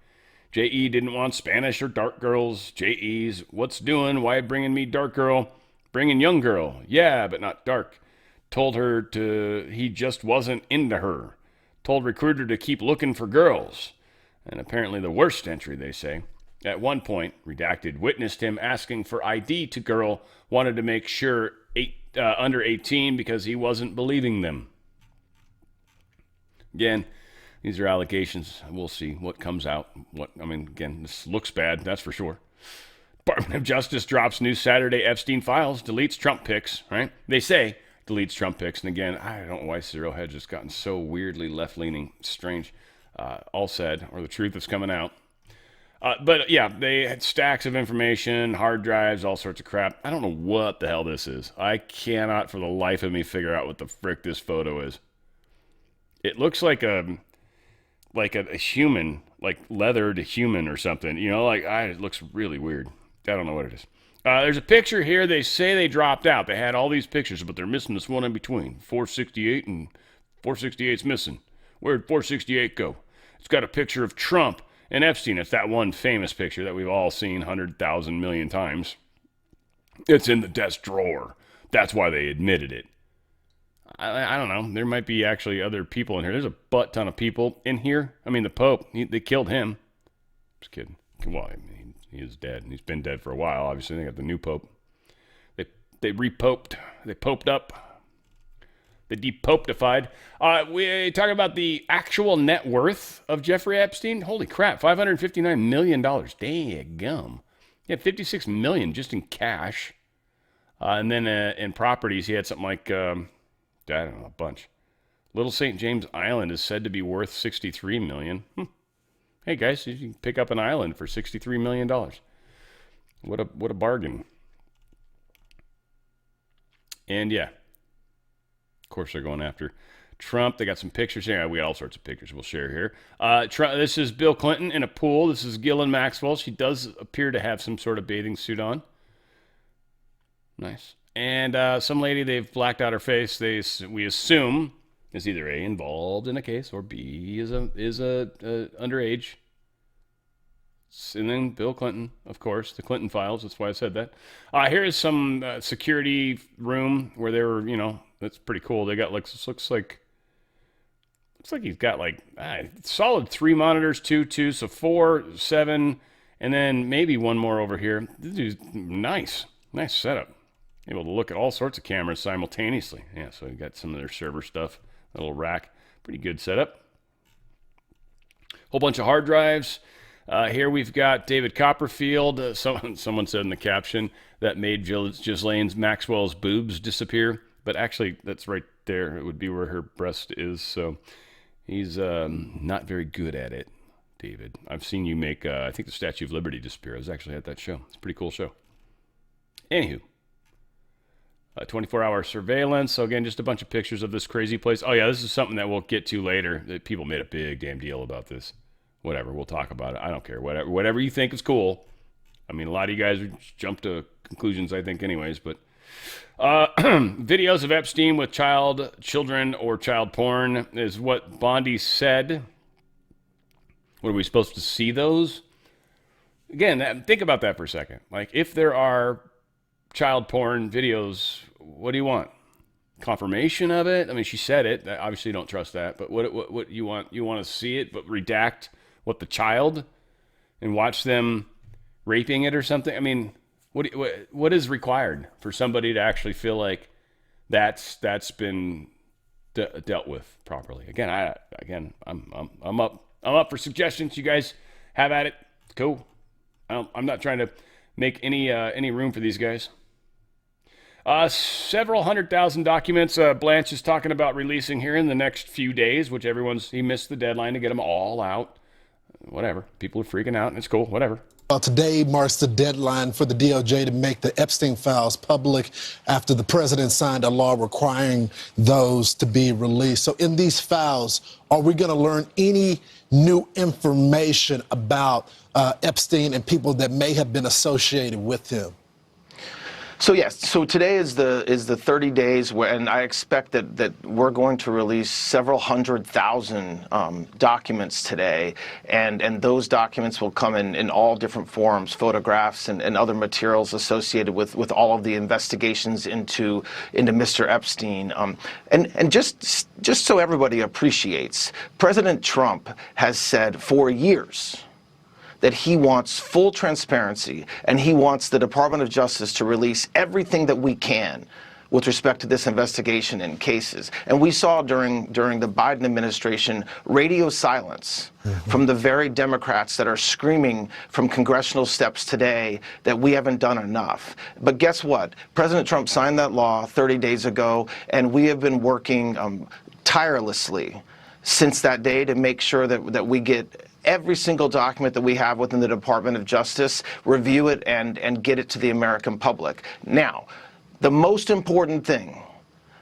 J.E. didn't want Spanish or dark girls. J.E.'s, what's doing? Why bringing me dark girl? Bringing young girl. Yeah, but not dark. Told her he just wasn't into her. Told recruiter to keep looking for girls. And apparently the worst entry, they say. At one point, redacted, witnessed him asking for ID to girl, wanted to make sure under 18 because he wasn't believing them. Again, these are allegations. We'll see what comes out. Again, this looks bad, that's for sure. Department of Justice drops new Saturday Epstein files, deletes Trump pics, right? They say deletes Trump pics. And again, I don't know why Cyril had just gotten so weirdly left-leaning, strange. All said, or the truth is coming out. But yeah, they had stacks of information, hard drives, all sorts of crap. I don't know what the hell this is. I cannot for the life of me figure out what the frick this photo is. It looks like a human, like leathered human or something. It looks really weird. I don't know what it is. There's a picture here. They say they dropped out. They had all these pictures, but they're missing this one in between. 468 and 468's missing. Where'd 468 go? It's got a picture of Trump and Epstein. It's that one famous picture that we've all seen 100,000 million times. It's in the desk drawer. That's why they admitted it. I don't know. There might be actually other people in here. There's a butt ton of people in here. I mean, the Pope, they killed him. Just kidding. Well, he is dead. He's been dead for a while. Obviously, they got the new Pope. They repoped. They poped up. They depopedified. We talk about the actual net worth of Jeffrey Epstein. Holy crap, $559 million. Dang-gum. He had $56 million just in cash. And then in properties, he had something like, I don't know, a bunch. Little St. James Island is said to be worth $63 million. Hey, guys, you can pick up an island for $63 million. What a bargain. And yeah. Of course, they're going after Trump. They got some pictures here. We got all sorts of pictures we'll share here. This is Bill Clinton in a pool. This is Ghislaine Maxwell. She does appear to have some sort of bathing suit on. Nice. And some lady, they've blacked out her face. We assume is either A, involved in a case, or B, is a underage. And then Bill Clinton, of course, the Clinton files. That's why I said that. Here is some security room where they were, that's pretty cool. They got looks like he's got solid 3 monitors, two, so 4, 7, and then maybe one more over here. This is nice setup. Able to look at all sorts of cameras simultaneously. Yeah, so you got some of their server stuff, a little rack, pretty good setup. Whole bunch of hard drives. Here we've got David Copperfield. Someone said in the caption that made Ghislaine Maxwell's boobs disappear. But actually, that's right there. It would be where her breast is. So he's not very good at it, David. I've seen you make, I think, the Statue of Liberty disappear. I was actually at that show. It's a pretty cool show. Anywho. 24-hour surveillance. So again, just a bunch of pictures of this crazy place. Oh yeah, this is something that we'll get to later. People made a big damn deal about this. Whatever, we'll talk about it. I don't care. Whatever you think is cool. I mean, a lot of you guys would jump to conclusions, I think, anyways. But videos of Epstein with children or child porn is what Bondi said. What, are we supposed to see those? Again, think about that for a second. Like, if there are child porn videos, what do you want? Confirmation of it? I mean, she said it. Obviously, you don't trust that. But what you want? You want to see it, but redact what the child and watch them raping it or something? I mean, what is required for somebody to actually feel like that's been dealt with properly? Again, I'm up for suggestions. You guys have at it. Cool. I'm not trying to make any room for these guys. Several 100,000 documents Blanche is talking about releasing here in the next few days, which he missed the deadline to get them all out. whatever. People are freaking out, and it's cool. Whatever. Today marks the deadline for the DOJ to make the Epstein files public after the president signed a law requiring those to be released. So in these files, are we going to learn any new information about Epstein and people that may have been associated with him? So yes, so today is the 30 days, and I expect that we're going to release several 100,000 documents today, and those documents will come in all different forms, photographs and other materials associated with all of the investigations into Mr. Epstein. And just so everybody appreciates, President Trump has said for years that he wants full transparency, and he wants the Department of Justice to release everything that we can with respect to this investigation and cases. And we saw during the Biden administration radio silence from the very Democrats that are screaming from congressional steps today that we haven't done enough. But guess what? President Trump signed that law 30 days ago, and we have been working tirelessly since that day to make sure that we get every single document that we have within the Department of Justice, review it, and get it to the American public. Now, the most important thing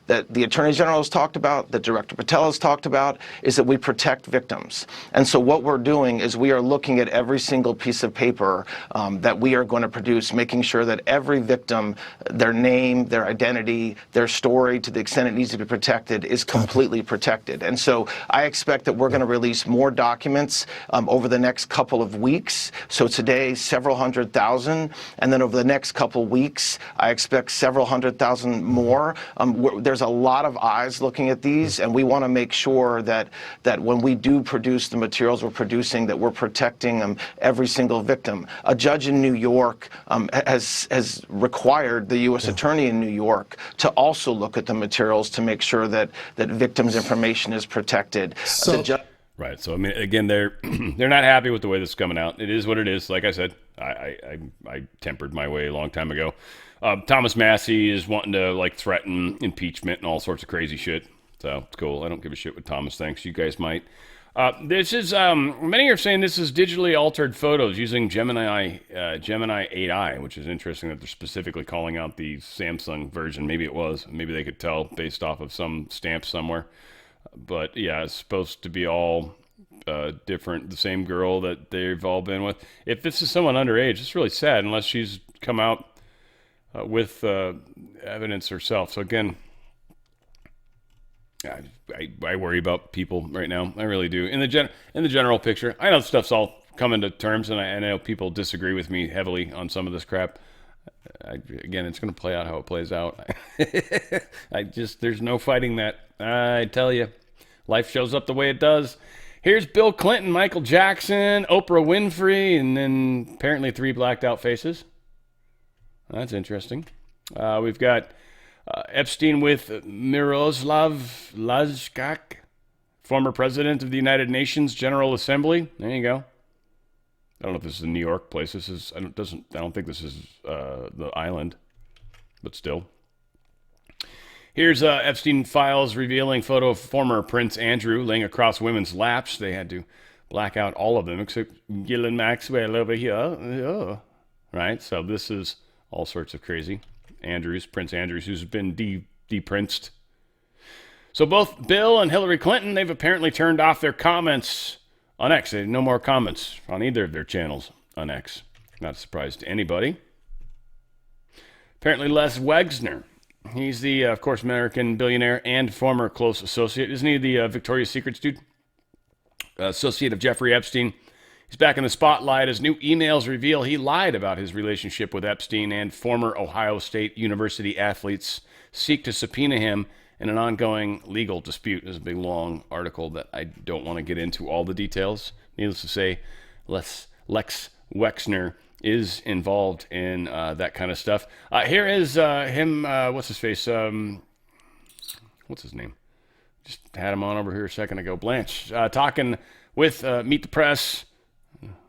that the Attorney General has talked about, that Director Patel has talked about, is that we protect victims. And so what we're doing is we are looking at every single piece of paper that we are going to produce, making sure that every victim, their name, their identity, their story, to the extent it needs to be protected, is completely protected. And so I expect that we're going to release more documents over the next couple of weeks. So today, several 100,000, and then over the next couple of weeks, I expect several 100,000 more. There's a lot of eyes looking at these, and we want to make sure that when we do produce the materials we're producing, that we're protecting every single victim. A judge in New York has required the U.S. Attorney in New York to also look at the materials to make sure that victims' information is protected. Right. So I mean, again, they're not happy with the way this is coming out. It is what it is. Like I said, I tempered my way a long time ago. Thomas Massey is wanting to threaten impeachment and all sorts of crazy shit. So it's cool. I don't give a shit what Thomas thinks. You guys might. This is many are saying this is digitally altered photos using Gemini 8i, which is interesting that they're specifically calling out the Samsung version. Maybe it was. Maybe they could tell based off of some stamp somewhere. But yeah, it's supposed to be all different. The same girl that they've all been with. If this is someone underage, it's really sad unless she's come out with evidence herself. So again, I worry about people right now. I really do. In the general picture, I know stuff's all coming to terms, and I know people disagree with me heavily on some of this crap. Again, it's going to play out how it plays out. There's no fighting that. I tell you, life shows up the way it does. Here's Bill Clinton, Michael Jackson, Oprah Winfrey, and then apparently 3 blacked out faces. That's interesting. We've got Epstein with Miroslav Lajčák, former president of the United Nations General Assembly. There you go. I don't know if this is a New York place. I don't think this is the island, but still. Here's Epstein files revealing photo of former Prince Andrew laying across women's laps. They had to black out all of them except Ghislaine Maxwell over here. Oh. Right, so this is all sorts of crazy. Prince Andrews, who's been de-princed. So both Bill and Hillary Clinton, they've apparently turned off their comments on X. They have no more comments on either of their channels on X. Not a surprise to anybody. Apparently Les Wexner, he's the, of course, American billionaire and former close associate. Isn't he the Victoria's Secrets dude? Associate of Jeffrey Epstein. He's back in the spotlight as new emails reveal he lied about his relationship with Epstein, and former Ohio State University athletes seek to subpoena him in an ongoing legal dispute. There's a big, long article that I don't want to get into all the details. Needless to say, Lex Wexner is involved in that kind of stuff. Here is him, what's his face? What's his name? Just had him on over here a second ago. Blanche, talking with Meet the Press,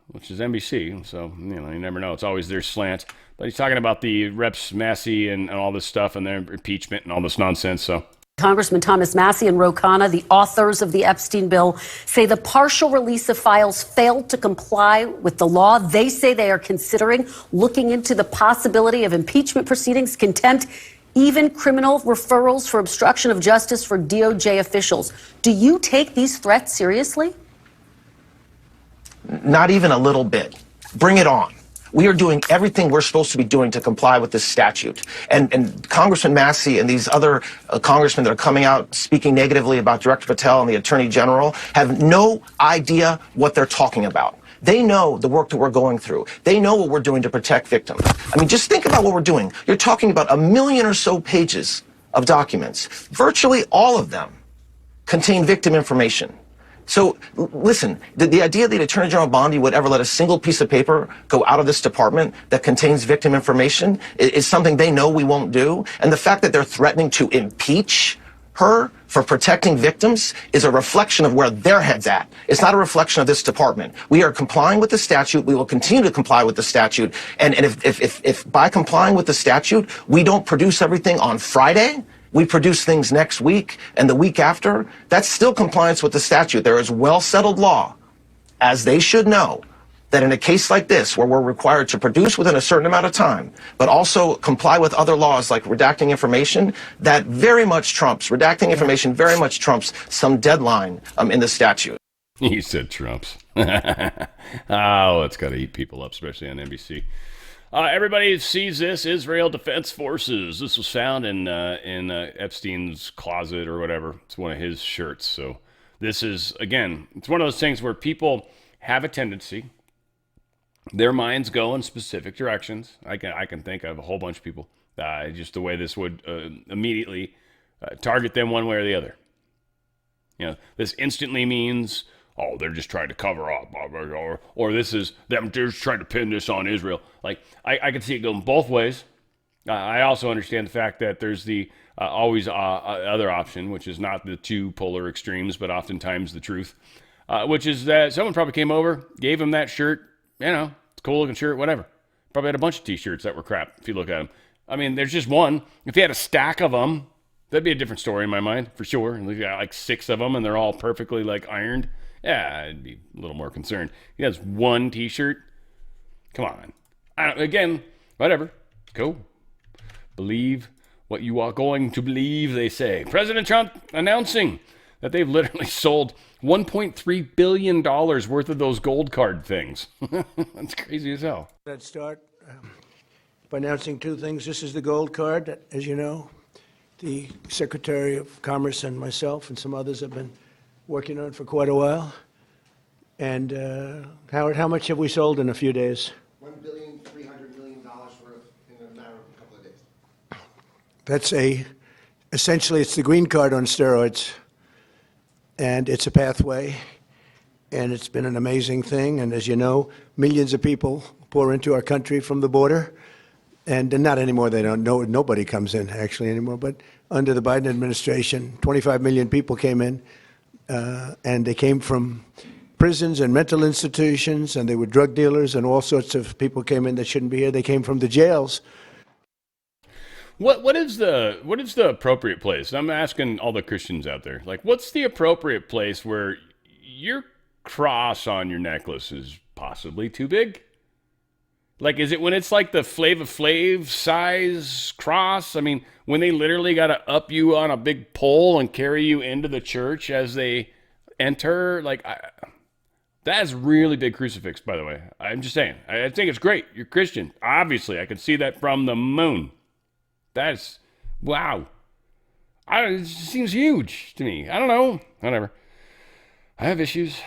which is NBC, so you never know. It's always their slant. But he's talking about the Reps Massey and all this stuff and their impeachment and all this nonsense. So Congressman Thomas Massie and Ro Khanna, the authors of the Epstein bill, say the partial release of files failed to comply with the law. They say they are considering looking into the possibility of impeachment proceedings, contempt, even criminal referrals for obstruction of justice for DOJ officials. Do you take these threats seriously? Not even a little bit. Bring it on. We are doing everything we're supposed to be doing to comply with this statute. And Congressman Massey and these other congressmen that are coming out speaking negatively about Director Patel and the Attorney General have no idea what they're talking about. They know the work that we're going through. They know what we're doing to protect victims. I mean, just think about what we're doing. You're talking about 1 million or so pages of documents. Virtually all of them contain victim information. So, listen, the idea that Attorney General Bondi would ever let a single piece of paper go out of this department that contains victim information is something they know we won't do. And the fact that they're threatening to impeach her for protecting victims is a reflection of where their head's at. It's not a reflection of this department. We are complying with the statute. We will continue to comply with the statute. And if by complying with the statute, we don't produce everything on Friday, we produce things next week and the week after, that's still compliance with the statute. There is well-settled law, as they should know, that in a case like this, where we're required to produce within a certain amount of time, but also comply with other laws like redacting information, that very much trumps, redacting information very much trumps some deadline in the statute. He said trumps. Oh, it's got to eat people up, especially on NBC. Everybody sees this. Israel Defense Forces. This was found in Epstein's closet or whatever. It's one of his shirts. So this is, again, it's one of those things where people have a tendency. Their minds go in specific directions. I can think of a whole bunch of people. Just the way this would immediately target them one way or the other. You know, this instantly means, oh, they're just trying to cover up, or this is them just trying to pin this on Israel. Like, I can see it going both ways. I also understand the fact that there's the always other option, which is not the two polar extremes, but oftentimes the truth, which is that someone probably came over, gave him that shirt. You know, it's a cool looking shirt, whatever. Probably had a bunch of t-shirts that were crap, if you look at them. I mean, there's just one. If he had a stack of them, that'd be a different story in my mind, for sure. And he got like 6 of them, and they're all perfectly, like, ironed. Yeah, I'd be a little more concerned. He has one t-shirt. Come on. Again, whatever. Cool. Believe what you are going to believe, they say. President Trump announcing that they've literally sold $1.3 billion worth of those gold card things. That's crazy as hell. Let's start by announcing 2 things. This is the gold card, as you know. The Secretary of Commerce and myself and some others have been working on it for quite a while. And Howard, how much have we sold in a few days? $1.3 billion worth in a matter of a couple of days. That's essentially it's the green card on steroids. And it's a pathway, and it's been an amazing thing. And as you know, millions of people pour into our country from the border. And not anymore, they don't know, nobody comes in actually anymore. But under the Biden administration, 25 million people came in, and they came from prisons and mental institutions, and they were drug dealers, and all sorts of people came in that shouldn't be here. They came from the jails. What is the appropriate place? I'm asking all the Christians out there. Like, what's the appropriate place where your cross on your necklace is possibly too big? Like, is it when it's like the Flava Flav size cross? I mean, when they literally got to up you on a big pole and carry you into the church as they enter? Like, that's really big crucifix, by the way. I'm just saying. I think it's great. You're Christian. Obviously, I can see that from the moon. That's, wow. It seems huge to me. I don't know. Whatever. I have issues.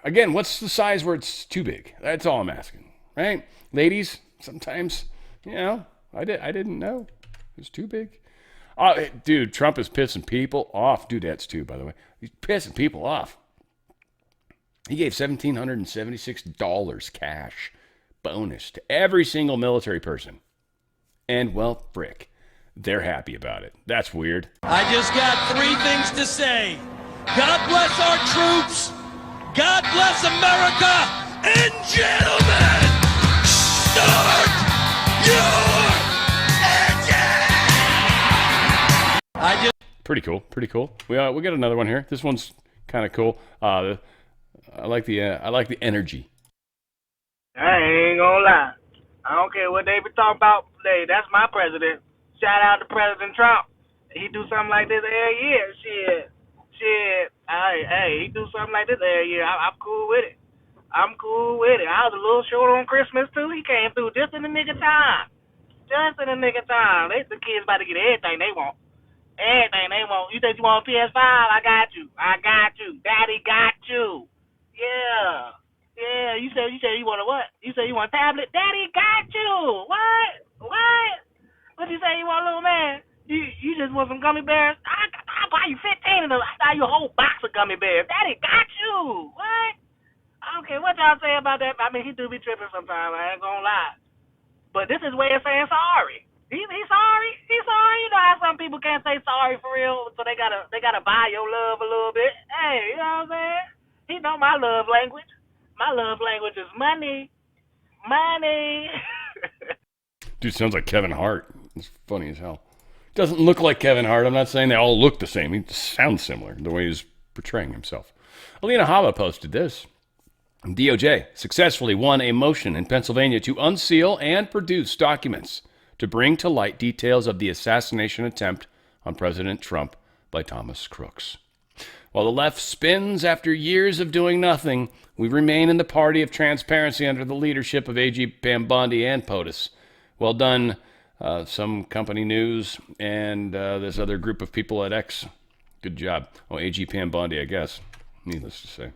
Again, what's the size where it's too big? That's all I'm asking, right? Ladies, sometimes, you know, I didn't know. It's too big. Oh, dude, Trump is pissing people off. Dudettes too, by the way. He's pissing people off. He gave $1,776 cash bonus to every single military person. And, well, frick, they're happy about it. That's weird. I just got 3 things to say. God bless our troops. God bless America. And gentlemen, start your engine. Pretty cool. Pretty cool. We got another one here. This one's kind of cool. I like the energy. I ain't gonna lie. I don't care what they be talking about today. That's my president. Shout out to President Trump. He do something like this every year. Shit. Hey, he do something like this every year. I'm cool with it. I'm cool with it. I was a little short on Christmas too. He came through just in the nick of time. The kids about to get everything they want. You think you want a PS5? I got you. Daddy got you. Yeah. You said you want a what? You said you want a tablet? Daddy got you. What? What you say you want, little man? You just want some gummy bears? I'll buy you 15 of them. I'll buy you a whole box of gummy bears. Daddy got you. What? I don't care what y'all say about that. I mean, he do be tripping sometimes. I ain't gonna lie. But this is way of saying sorry. He's sorry. He's sorry. You know how some people can't say sorry for real, so they gotta buy your love a little bit. Hey, you know what I'm saying? He know my love language. My love language is money. Money. Dude sounds like Kevin Hart. It's funny as hell. Doesn't look like Kevin Hart. I'm not saying they all look the same. He sounds similar, the way he's portraying himself. Alina Hava posted this. DOJ successfully won a motion in Pennsylvania to unseal and produce documents to bring to light details of the assassination attempt on President Trump by Thomas Crooks. While the left spins after years of doing nothing, we remain in the party of transparency under the leadership of AG Pam Bondi and POTUS. Well done, some company news and this other group of people at X. Good job. Oh, AG Pam Bondi, I guess. Needless to say.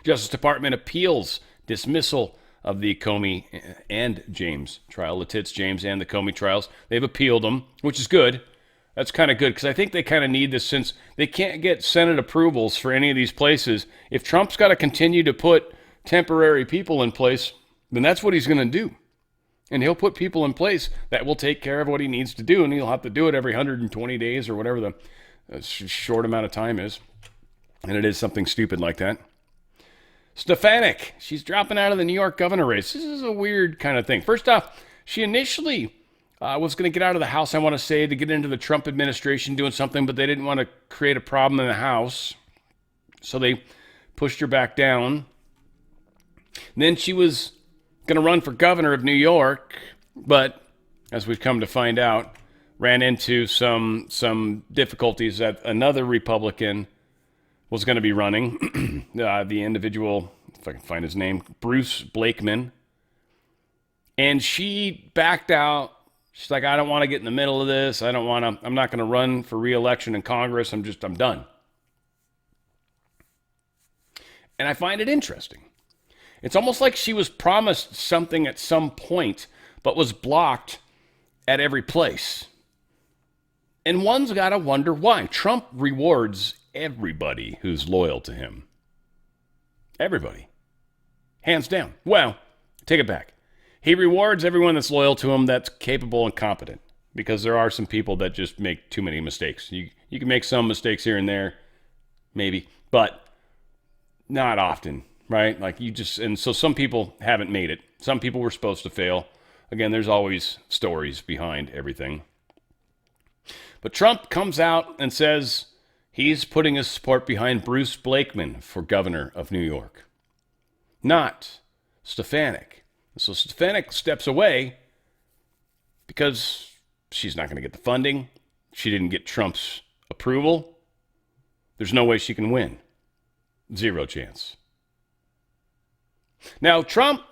Justice Department appeals dismissal of the Comey and James trial, the Tits, James, and the Comey trials. They've appealed them, which is good. That's kind of good because I think they kind of need this since they can't get Senate approvals for any of these places. If Trump's got to continue to put temporary people in place, then that's what he's going to do. And he'll put people in place that will take care of what he needs to do, and he'll have to do it every 120 days or whatever the short amount of time is. And it is something stupid like that. Stefanik, she's dropping out of the New York governor race. This is a weird kind of thing. First off, she initially was going to get out of the House, I want to say, to get into the Trump administration doing something, but they didn't want to create a problem in the House. So they pushed her back down. And then she was going to run for governor of New York, but as we've come to find out, ran into some difficulties that another Republican was going to be running. The individual, if I can find his name, Bruce Blakeman. And she backed out. She's like, I don't want to get in the middle of this. I'm not going to run for re-election in Congress. I'm done. And I find it interesting. It's almost like she was promised something at some point, but was blocked at every place. And one's got to wonder why. Trump rewards everybody who's loyal to him. Everybody. Hands down. Well, take it back. He rewards everyone that's loyal to him that's capable and competent, because there are some people that just make too many mistakes. You can make some mistakes here and there, maybe, but not often, right? And so some people haven't made it. Some people were supposed to fail. Again, there's always stories behind everything. But Trump comes out and says he's putting his support behind Bruce Blakeman for governor of New York, not Stefanik. So Stefanik steps away because she's not going to get the funding. She didn't get Trump's approval. There's no way she can win. Zero chance. Now, Trump,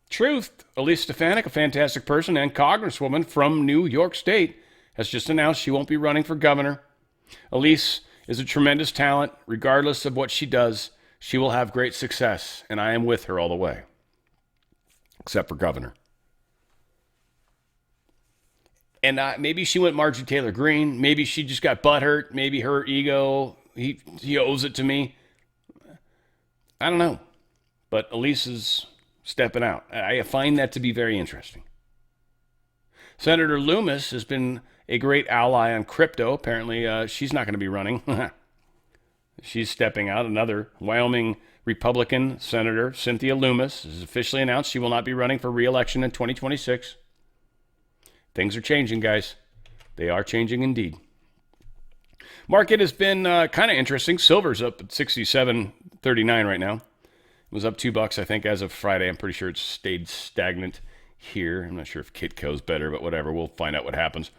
truth, Elise Stefanik, a fantastic person and congresswoman from New York State, has just announced she won't be running for governor. Elise is a tremendous talent. Regardless of what she does, she will have great success, and I am with her all the way. Except for governor. And maybe she went Marjorie Taylor Greene. Maybe she just got butthurt. Maybe her ego, he owes it to me. I don't know. But Elise is stepping out. I find that to be very interesting. Senator Loomis has been a great ally on crypto. Apparently, she's not going to be running. She's stepping out. Another Wyoming Republican Senator Cynthia Loomis has officially announced she will not be running for re-election in 2026. Things are changing, guys. They are changing indeed. Market has been kind of interesting. Silver's up at 67.39 right now. It was up $2, I think, as of Friday. I'm pretty sure it's stayed stagnant here. I'm not sure if Kitco's better, but whatever. We'll find out what happens.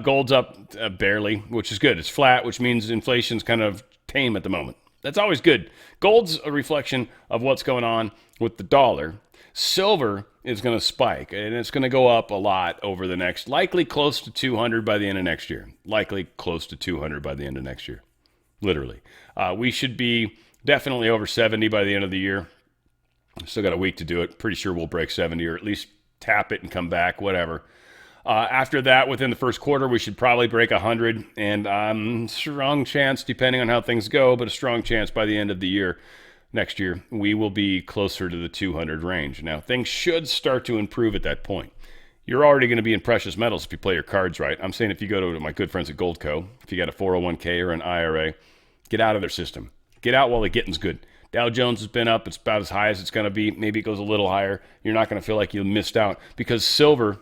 Gold's up barely, which is good. It's flat, which means inflation's kind of tame at the moment. That's always good. Gold's a reflection of what's going on with the dollar. Silver is going to spike, and it's going to go up a lot over the next, likely close to 200 by the end of next year. Likely close to 200 by the end of next year. Literally. We should be definitely over 70 by the end of the year. Still got a week to do it. Pretty sure we'll break 70 or at least tap it and come back, whatever. After that, within the first quarter, we should probably break 100, and strong chance, depending on how things go, but a strong chance by the end of the year, next year, we will be closer to the 200 range. Now, things should start to improve at that point. You're already going to be in precious metals if you play your cards right. I'm saying if you go to my good friends at Goldco, if you got a 401k or an IRA, get out of their system. Get out while the getting's good. Dow Jones has been up. It's about as high as it's going to be. Maybe it goes a little higher. You're not going to feel like you missed out because silver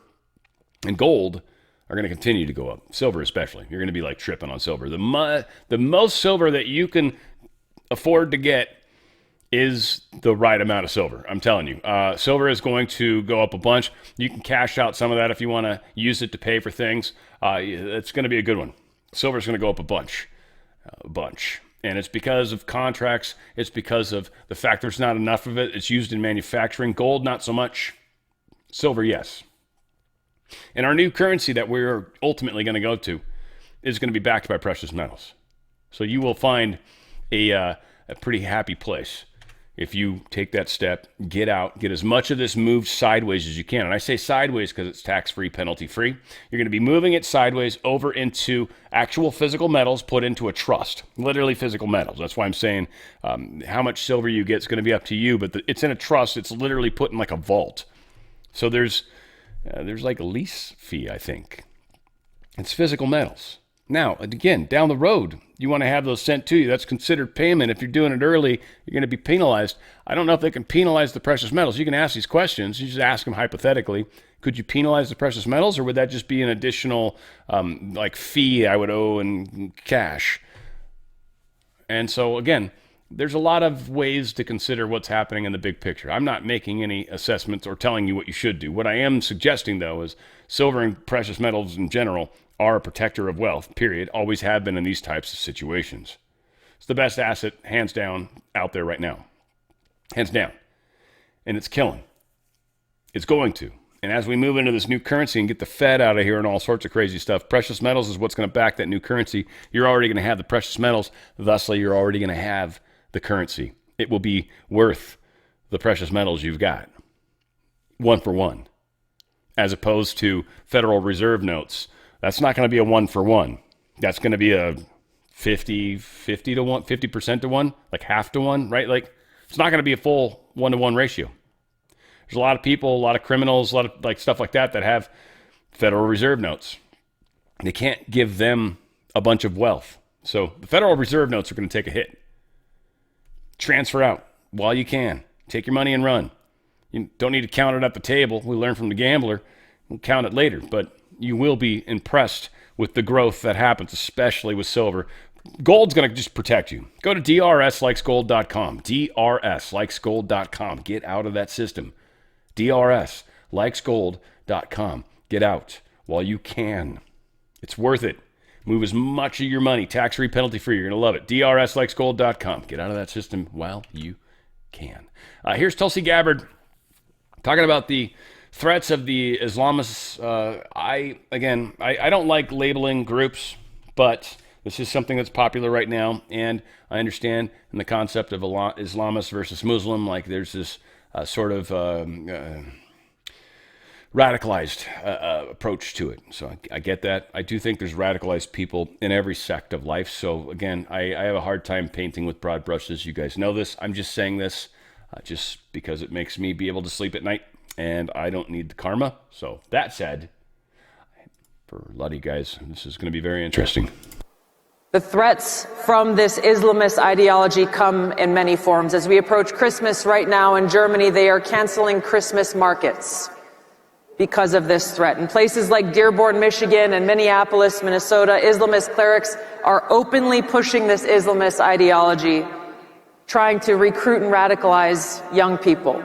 and gold are going to continue to go up. Silver especially. You're going to be like tripping on silver. The most silver that you can afford to get is the right amount of silver. I'm telling you. Silver is going to go up a bunch. You can cash out some of that if you want to use it to pay for things. It's going to be a good one. Silver is going to go up a bunch. And it's because of contracts. It's because of the fact there's not enough of it. It's used in manufacturing. Gold, not so much. Silver, yes. And our new currency that we're ultimately going to go to is going to be backed by precious metals. So you will find a pretty happy place if you take that step, get out, get as much of this moved sideways as you can. And I say sideways because it's tax-free, penalty-free. You're going to be moving it sideways over into actual physical metals put into a trust, literally physical metals. That's why I'm saying how much silver you get is going to be up to you, but it's in a trust. It's literally put in like a vault. So there's like a lease fee, I think. It's physical metals. Now, again, down the road, you want to have those sent to you. That's considered payment. If you're doing it early, you're going to be penalized. I don't know if they can penalize the precious metals. You can ask these questions. You just ask them hypothetically. Could you penalize the precious metals, or would that just be an additional fee I would owe in cash? And so, again, there's a lot of ways to consider what's happening in the big picture. I'm not making any assessments or telling you what you should do. What I am suggesting, though, is silver and precious metals in general are a protector of wealth, period. Always have been in these types of situations. It's the best asset, hands down, out there right now. Hands down. And it's killing. It's going to. And as we move into this new currency and get the Fed out of here and all sorts of crazy stuff, precious metals is what's going to back that new currency. You're already going to have the precious metals. Thusly, you're already going to have the currency. It will be worth the precious metals you've got. 1 for 1. As opposed to Federal Reserve notes. That's not going to be a 1 for 1. That's going to be a 50 to 1, 50% to 1, like half to 1, right? Like it's not going to be a full 1-to-1 ratio. There's a lot of people, a lot of criminals, a lot of stuff like that have Federal Reserve notes. They can't give them a bunch of wealth. So the Federal Reserve notes are going to take a hit. Transfer out while you can. Take your money and run. You don't need to count it at the table. We learned from the gambler. We'll count it later, but you will be impressed with the growth that happens, especially with silver. Gold's going to just protect you. Go to drslikesgold.com. drslikesgold.com. Get out of that system. drslikesgold.com. Get out while you can. It's worth it. Move as much of your money, tax-free, penalty-free. You're going to love it. drslikesgold.com. Get out of that system while you can. Here's Tulsi Gabbard talking about the threats of the Islamists. I don't like labeling groups, but this is something that's popular right now, and I understand in the concept of Islamist versus Muslim, like there's this sort of radicalized approach to it. So I get that. I do think there's radicalized people in every sect of life. So again, I have a hard time painting with broad brushes. You guys know this. I'm just saying this just because it makes me be able to sleep at night. And I don't need the karma. So that said, for a lot of you guys, this is going to be very interesting. The threats from this Islamist ideology come in many forms. As we approach Christmas right now in Germany, they are canceling Christmas markets because of this threat. In places like Dearborn, Michigan, and Minneapolis, Minnesota, Islamist clerics are openly pushing this Islamist ideology, trying to recruit and radicalize young people.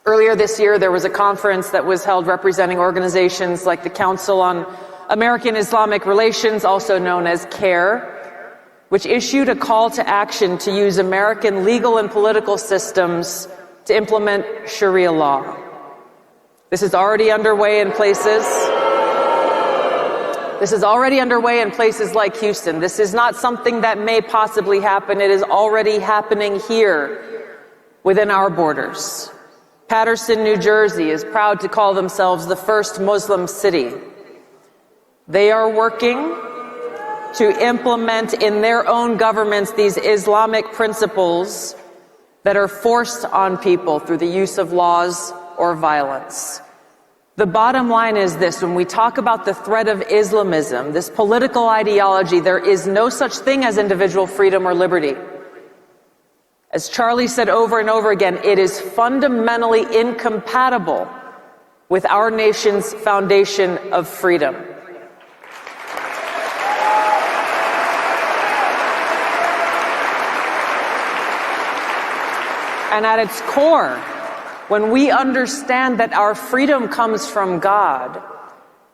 Earlier this year, there was a conference that was held representing organizations like the Council on American Islamic Relations, also known as CARE, which issued a call to action to use American legal and political systems to implement Sharia law. This is already underway in places. This is already underway in places like Houston. This is not something that may possibly happen. It is already happening here within our borders. Paterson, New Jersey is proud to call themselves the first Muslim city. They are working to implement in their own governments these Islamic principles that are forced on people through the use of laws or violence. The bottom line is this: when we talk about the threat of Islamism, this political ideology, there is no such thing as individual freedom or liberty. As Charlie said over and over again, it is fundamentally incompatible with our nation's foundation of freedom. And at its core, when we understand that our freedom comes from God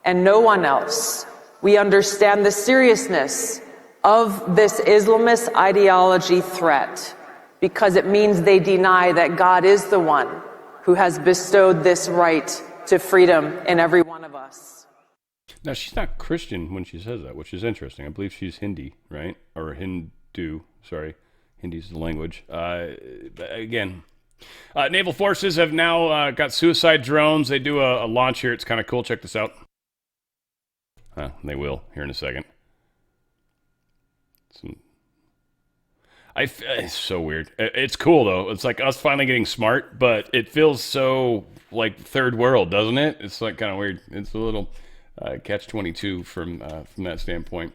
and no one else, we understand the seriousness of this Islamist ideology threat, because it means they deny that God is the one who has bestowed this right to freedom in every one of us. Now, she's not Christian when she says that, which is interesting. I believe she's Hindi, right? Or Hindu, sorry. Hindi's the language. Again, naval forces have now got suicide drones. They do a launch here. It's kind of cool. Check this out. They will here in a second. It's so weird. It's cool, though. It's like us finally getting smart, but it feels so like third world, doesn't it? It's like kind of weird. It's a little catch-22 from that standpoint.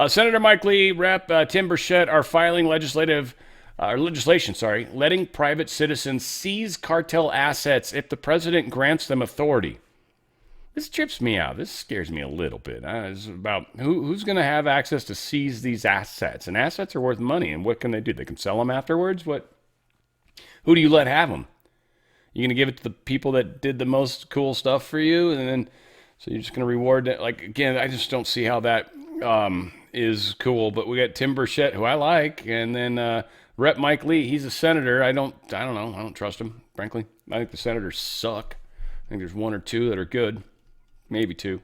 Senator Mike Lee, Rep. Tim Burchett are filing legislation, letting private citizens seize cartel assets if the president grants them authority. This trips me out. This scares me a little bit. It's about who's going to have access to seize these assets. And assets are worth money. And what can they do? They can sell them afterwards? Who do you let have them? You're going to give it to the people that did the most cool stuff for you? And then, so you're just going to reward that? Like, again, I just don't see how that is cool. But we got Tim Burchett, who I like. And then Rep. Mike Lee, he's a senator. I don't know. I don't trust him, frankly. I think the senators suck. I think there's one or two that are good. Maybe two.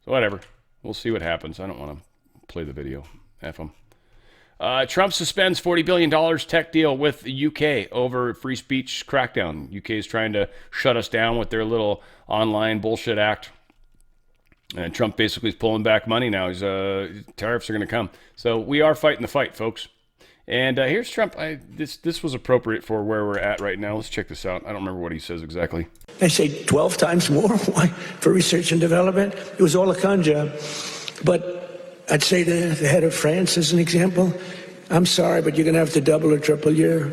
So whatever. We'll see what happens. I don't want to play the video. F them. Trump suspends $40 billion tech deal with the UK over free speech crackdown. UK is trying to shut us down with their little online bullshit act. And Trump basically is pulling back money now. Tariffs are going to come. So we are fighting the fight, folks. And here's Trump. This was appropriate for where we're at right now. Let's check this out. I don't remember what he says exactly. They say 12 times more. Why? For research and development. It was all a con job. But I'd say to the head of France, as an example, I'm sorry, but you're going to have to double or triple your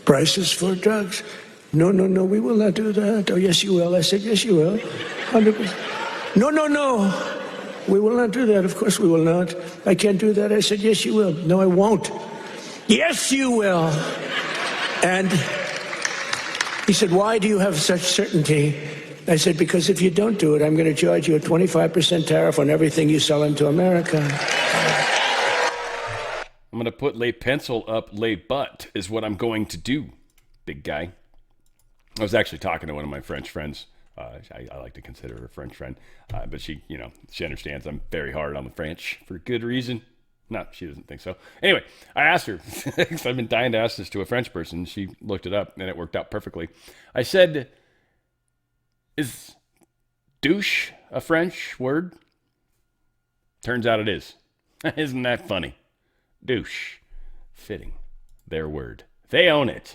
prices for drugs. No, we will not do that. Oh, yes, you will. I said, yes, you will. 100%. No. We will not do that. Of course we will not. I can't do that. I said, yes, you will. No, I won't. Yes, you will. And he said, why do you have such certainty? I said, because if you don't do it, I'm going to charge you a 25% tariff on everything you sell into America. I'm going to put lay pencil up, lay butt is what I'm going to do, big guy. I was actually talking to one of my French friends. I like to consider her a French friend, but she understands I'm very hard on the French for good reason. No, she doesn't think so. Anyway, I asked her, because I've been dying to ask this to a French person. She looked it up, and it worked out perfectly. I said, is douche a French word? Turns out it is. Isn't that funny? Douche. Fitting. Their word. They own it.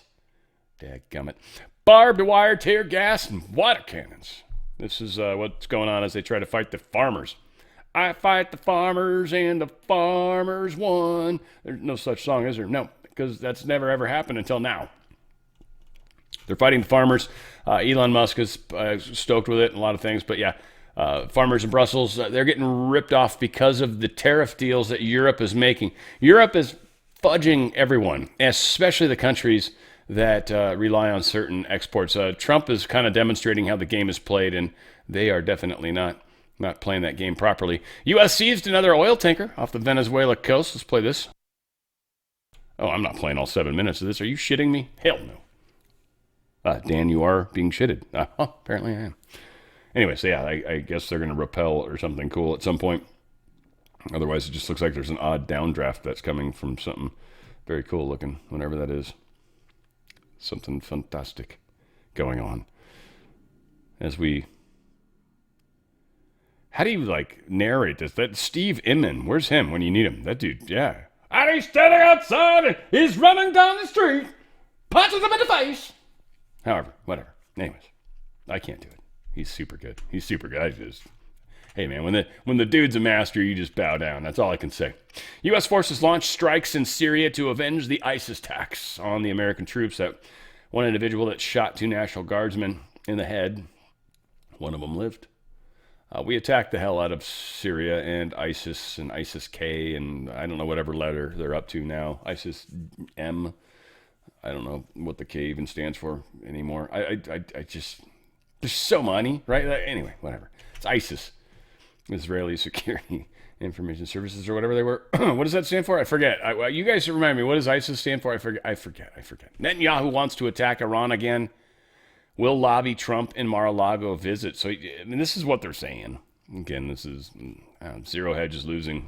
Dadgummit. Barbed wire, tear gas, and water cannons. This is what's going on as they try to fight the farmers. I fight the farmers and the farmers won. There's no such song, is there? No, because that's never ever happened until now. They're fighting the farmers. Elon Musk is stoked with it and a lot of things. But yeah, farmers in Brussels, they're getting ripped off because of the tariff deals that Europe is making. Europe is fudging everyone, especially the countries that rely on certain exports. Trump is kind of demonstrating how the game is played, and they are definitely not playing that game properly. U.S. seized another oil tanker off the Venezuela coast. Let's play this. Oh, I'm not playing all 7 minutes of this. Are you shitting me? Hell no. Dan, you are being shitted. Apparently I am. Anyway, so yeah, I guess they're going to repel or something cool at some point. Otherwise, it just looks like there's an odd downdraft that's coming from something very cool looking, whatever that is. Something fantastic going on. How do you, narrate this? That Steve Inman, where's him when you need him? That dude, yeah. And he's standing outside, and he's running down the street, punches him in the face. However, whatever. Anyways, I can't do it. He's super good. Hey man, when the dude's a master, you just bow down. That's all I can say. U.S. forces launched strikes in Syria to avenge the ISIS attacks on the American troops. That one individual that shot 2 National Guardsmen in the head, one of them lived. We attacked the hell out of Syria and ISIS-K, and I don't know whatever letter they're up to now. ISIS-M. I don't know what the K even stands for anymore. I just, there's so many, right? Anyway, whatever. It's ISIS, Israeli Security Information Services, or whatever they were. What does that stand for? I forget. You guys remind me. What does ISIS stand for? I forget. Netanyahu wants to attack Iran again. Will lobby Trump in Mar-a-Lago visit. So, I mean, this is what they're saying. Again, this is Zero Hedge is losing.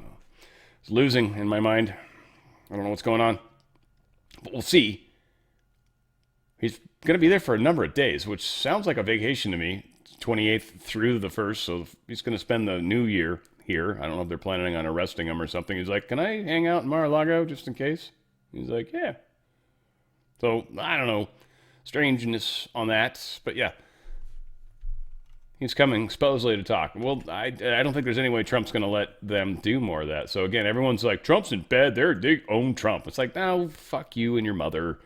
It's losing in my mind. I don't know what's going on, but we'll see. He's going to be there for a number of days, which sounds like a vacation to me, 28th through the 1st. So he's going to spend the new year here. I don't know if they're planning on arresting him or something. He's like, can I hang out in Mar-a-Lago just in case? He's like, yeah. So, I don't know. Strangeness on that. But yeah. He's coming supposedly to talk. Well, I don't think there's any way Trump's going to let them do more of that. So again, everyone's like, Trump's in bed. They own Trump. It's like, no, fuck you and your mother.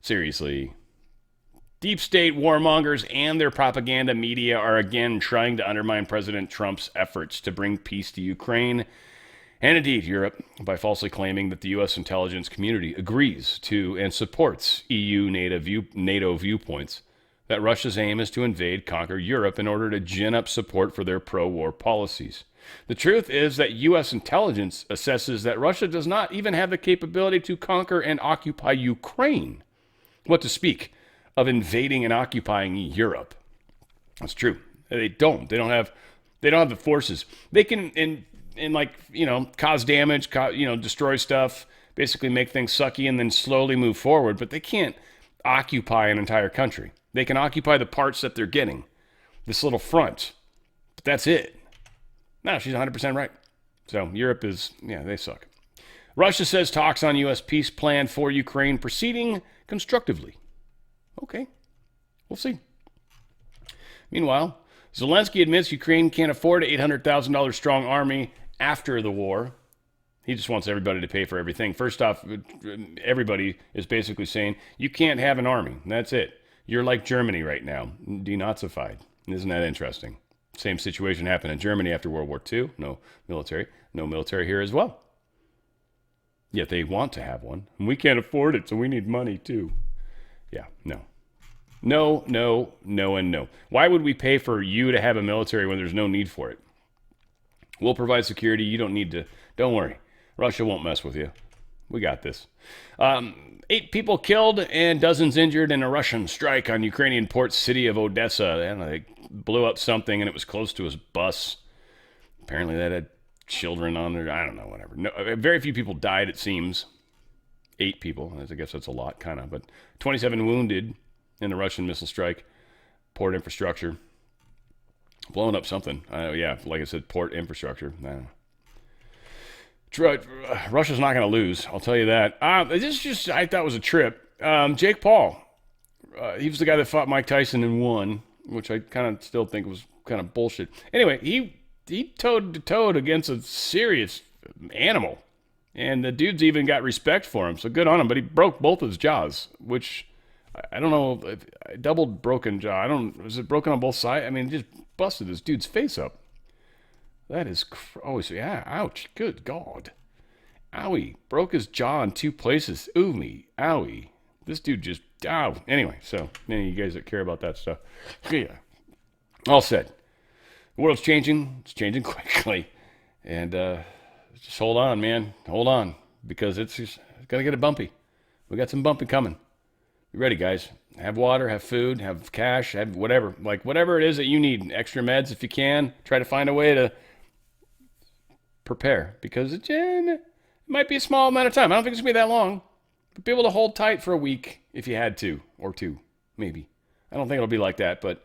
Seriously. Deep state warmongers and their propaganda media are again trying to undermine President Trump's efforts to bring peace to Ukraine and indeed Europe by falsely claiming that the U.S. intelligence community agrees to and supports EU NATO viewpoints, that Russia's aim is to invade, conquer Europe in order to gin up support for their pro-war policies. The truth is that U.S. intelligence assesses that Russia does not even have the capability to conquer and occupy Ukraine. What to speak of invading and occupying Europe. That's true. They don't. They don't have the forces. They can cause damage, destroy stuff, basically make things sucky and then slowly move forward, but they can't occupy an entire country. They can occupy the parts that they're getting. This little front. But that's it. No, she's 100% right. So Europe is, they suck. Russia says talks on U.S. peace plan for Ukraine proceeding constructively. Okay, we'll see. Meanwhile, Zelensky admits Ukraine can't afford an $800,000 strong army after the war. He just wants everybody to pay for everything. First off, everybody is basically saying, you can't have an army. That's it. You're like Germany right now, denazified. Isn't that interesting? Same situation happened in Germany after World War II. No military here as well. Yet they want to have one. And we can't afford it, so we need money too. Yeah, no. No, and no. Why would we pay for you to have a military when there's no need for it? We'll provide security. You don't need to. Don't worry. Russia won't mess with you. We got this. 8 people killed and dozens injured in a Russian strike on Ukrainian port city of Odessa. And they blew up something and it was close to his bus. Apparently that had children on there. I don't know, whatever. No, very few people died, it seems. 8 people. I guess that's a lot, kind of. But 27 wounded in the Russian missile strike. Port infrastructure. Blowing up something. Like I said, port infrastructure. I don't know. Russia's not going to lose. I'll tell you that. I thought was a trip. Jake Paul. He was the guy that fought Mike Tyson and won, which I kind of still think was kind of bullshit. Anyway, he toe-to-toe against a serious animal. And the dude's even got respect for him, so good on him. But he broke both his jaws, which I don't know if doubled broken jaw. Was it broken on both sides? I mean, it just busted this dude's face up. That is, yeah, ouch, good God. Owie, broke his jaw in 2 places. Ooh me, owie. This dude just, ow. Anyway, so, any of you guys that care about that stuff. Yeah. All said. The world's changing. It's changing quickly. And just hold on, man. Hold on. Because it's going to get bumpy. We got some bumpy coming. Be ready, guys. Have water, have food, have cash, have whatever. Like, whatever it is that you need. Extra meds if you can. Try to find a way to prepare. Because it might be a small amount of time. I don't think it's going to be that long. But be able to hold tight for a week if you had to. Or 2, maybe. I don't think it'll be like that, but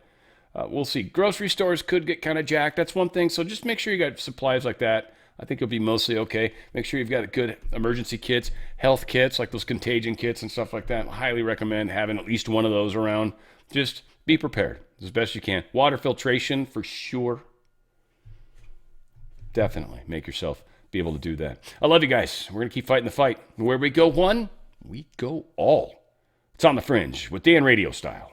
we'll see. Grocery stores could get kind of jacked. That's one thing. So just make sure you got supplies like that. I think you'll be mostly okay. Make sure you've got good emergency kits, health kits, like those contagion kits and stuff like that. I highly recommend having at least one of those around. Just be prepared as best you can. Water filtration for sure. Definitely make yourself be able to do that. I love you guys. We're going to keep fighting the fight. Where we go one, we go all. It's on the Fringe with Dan Radio Style.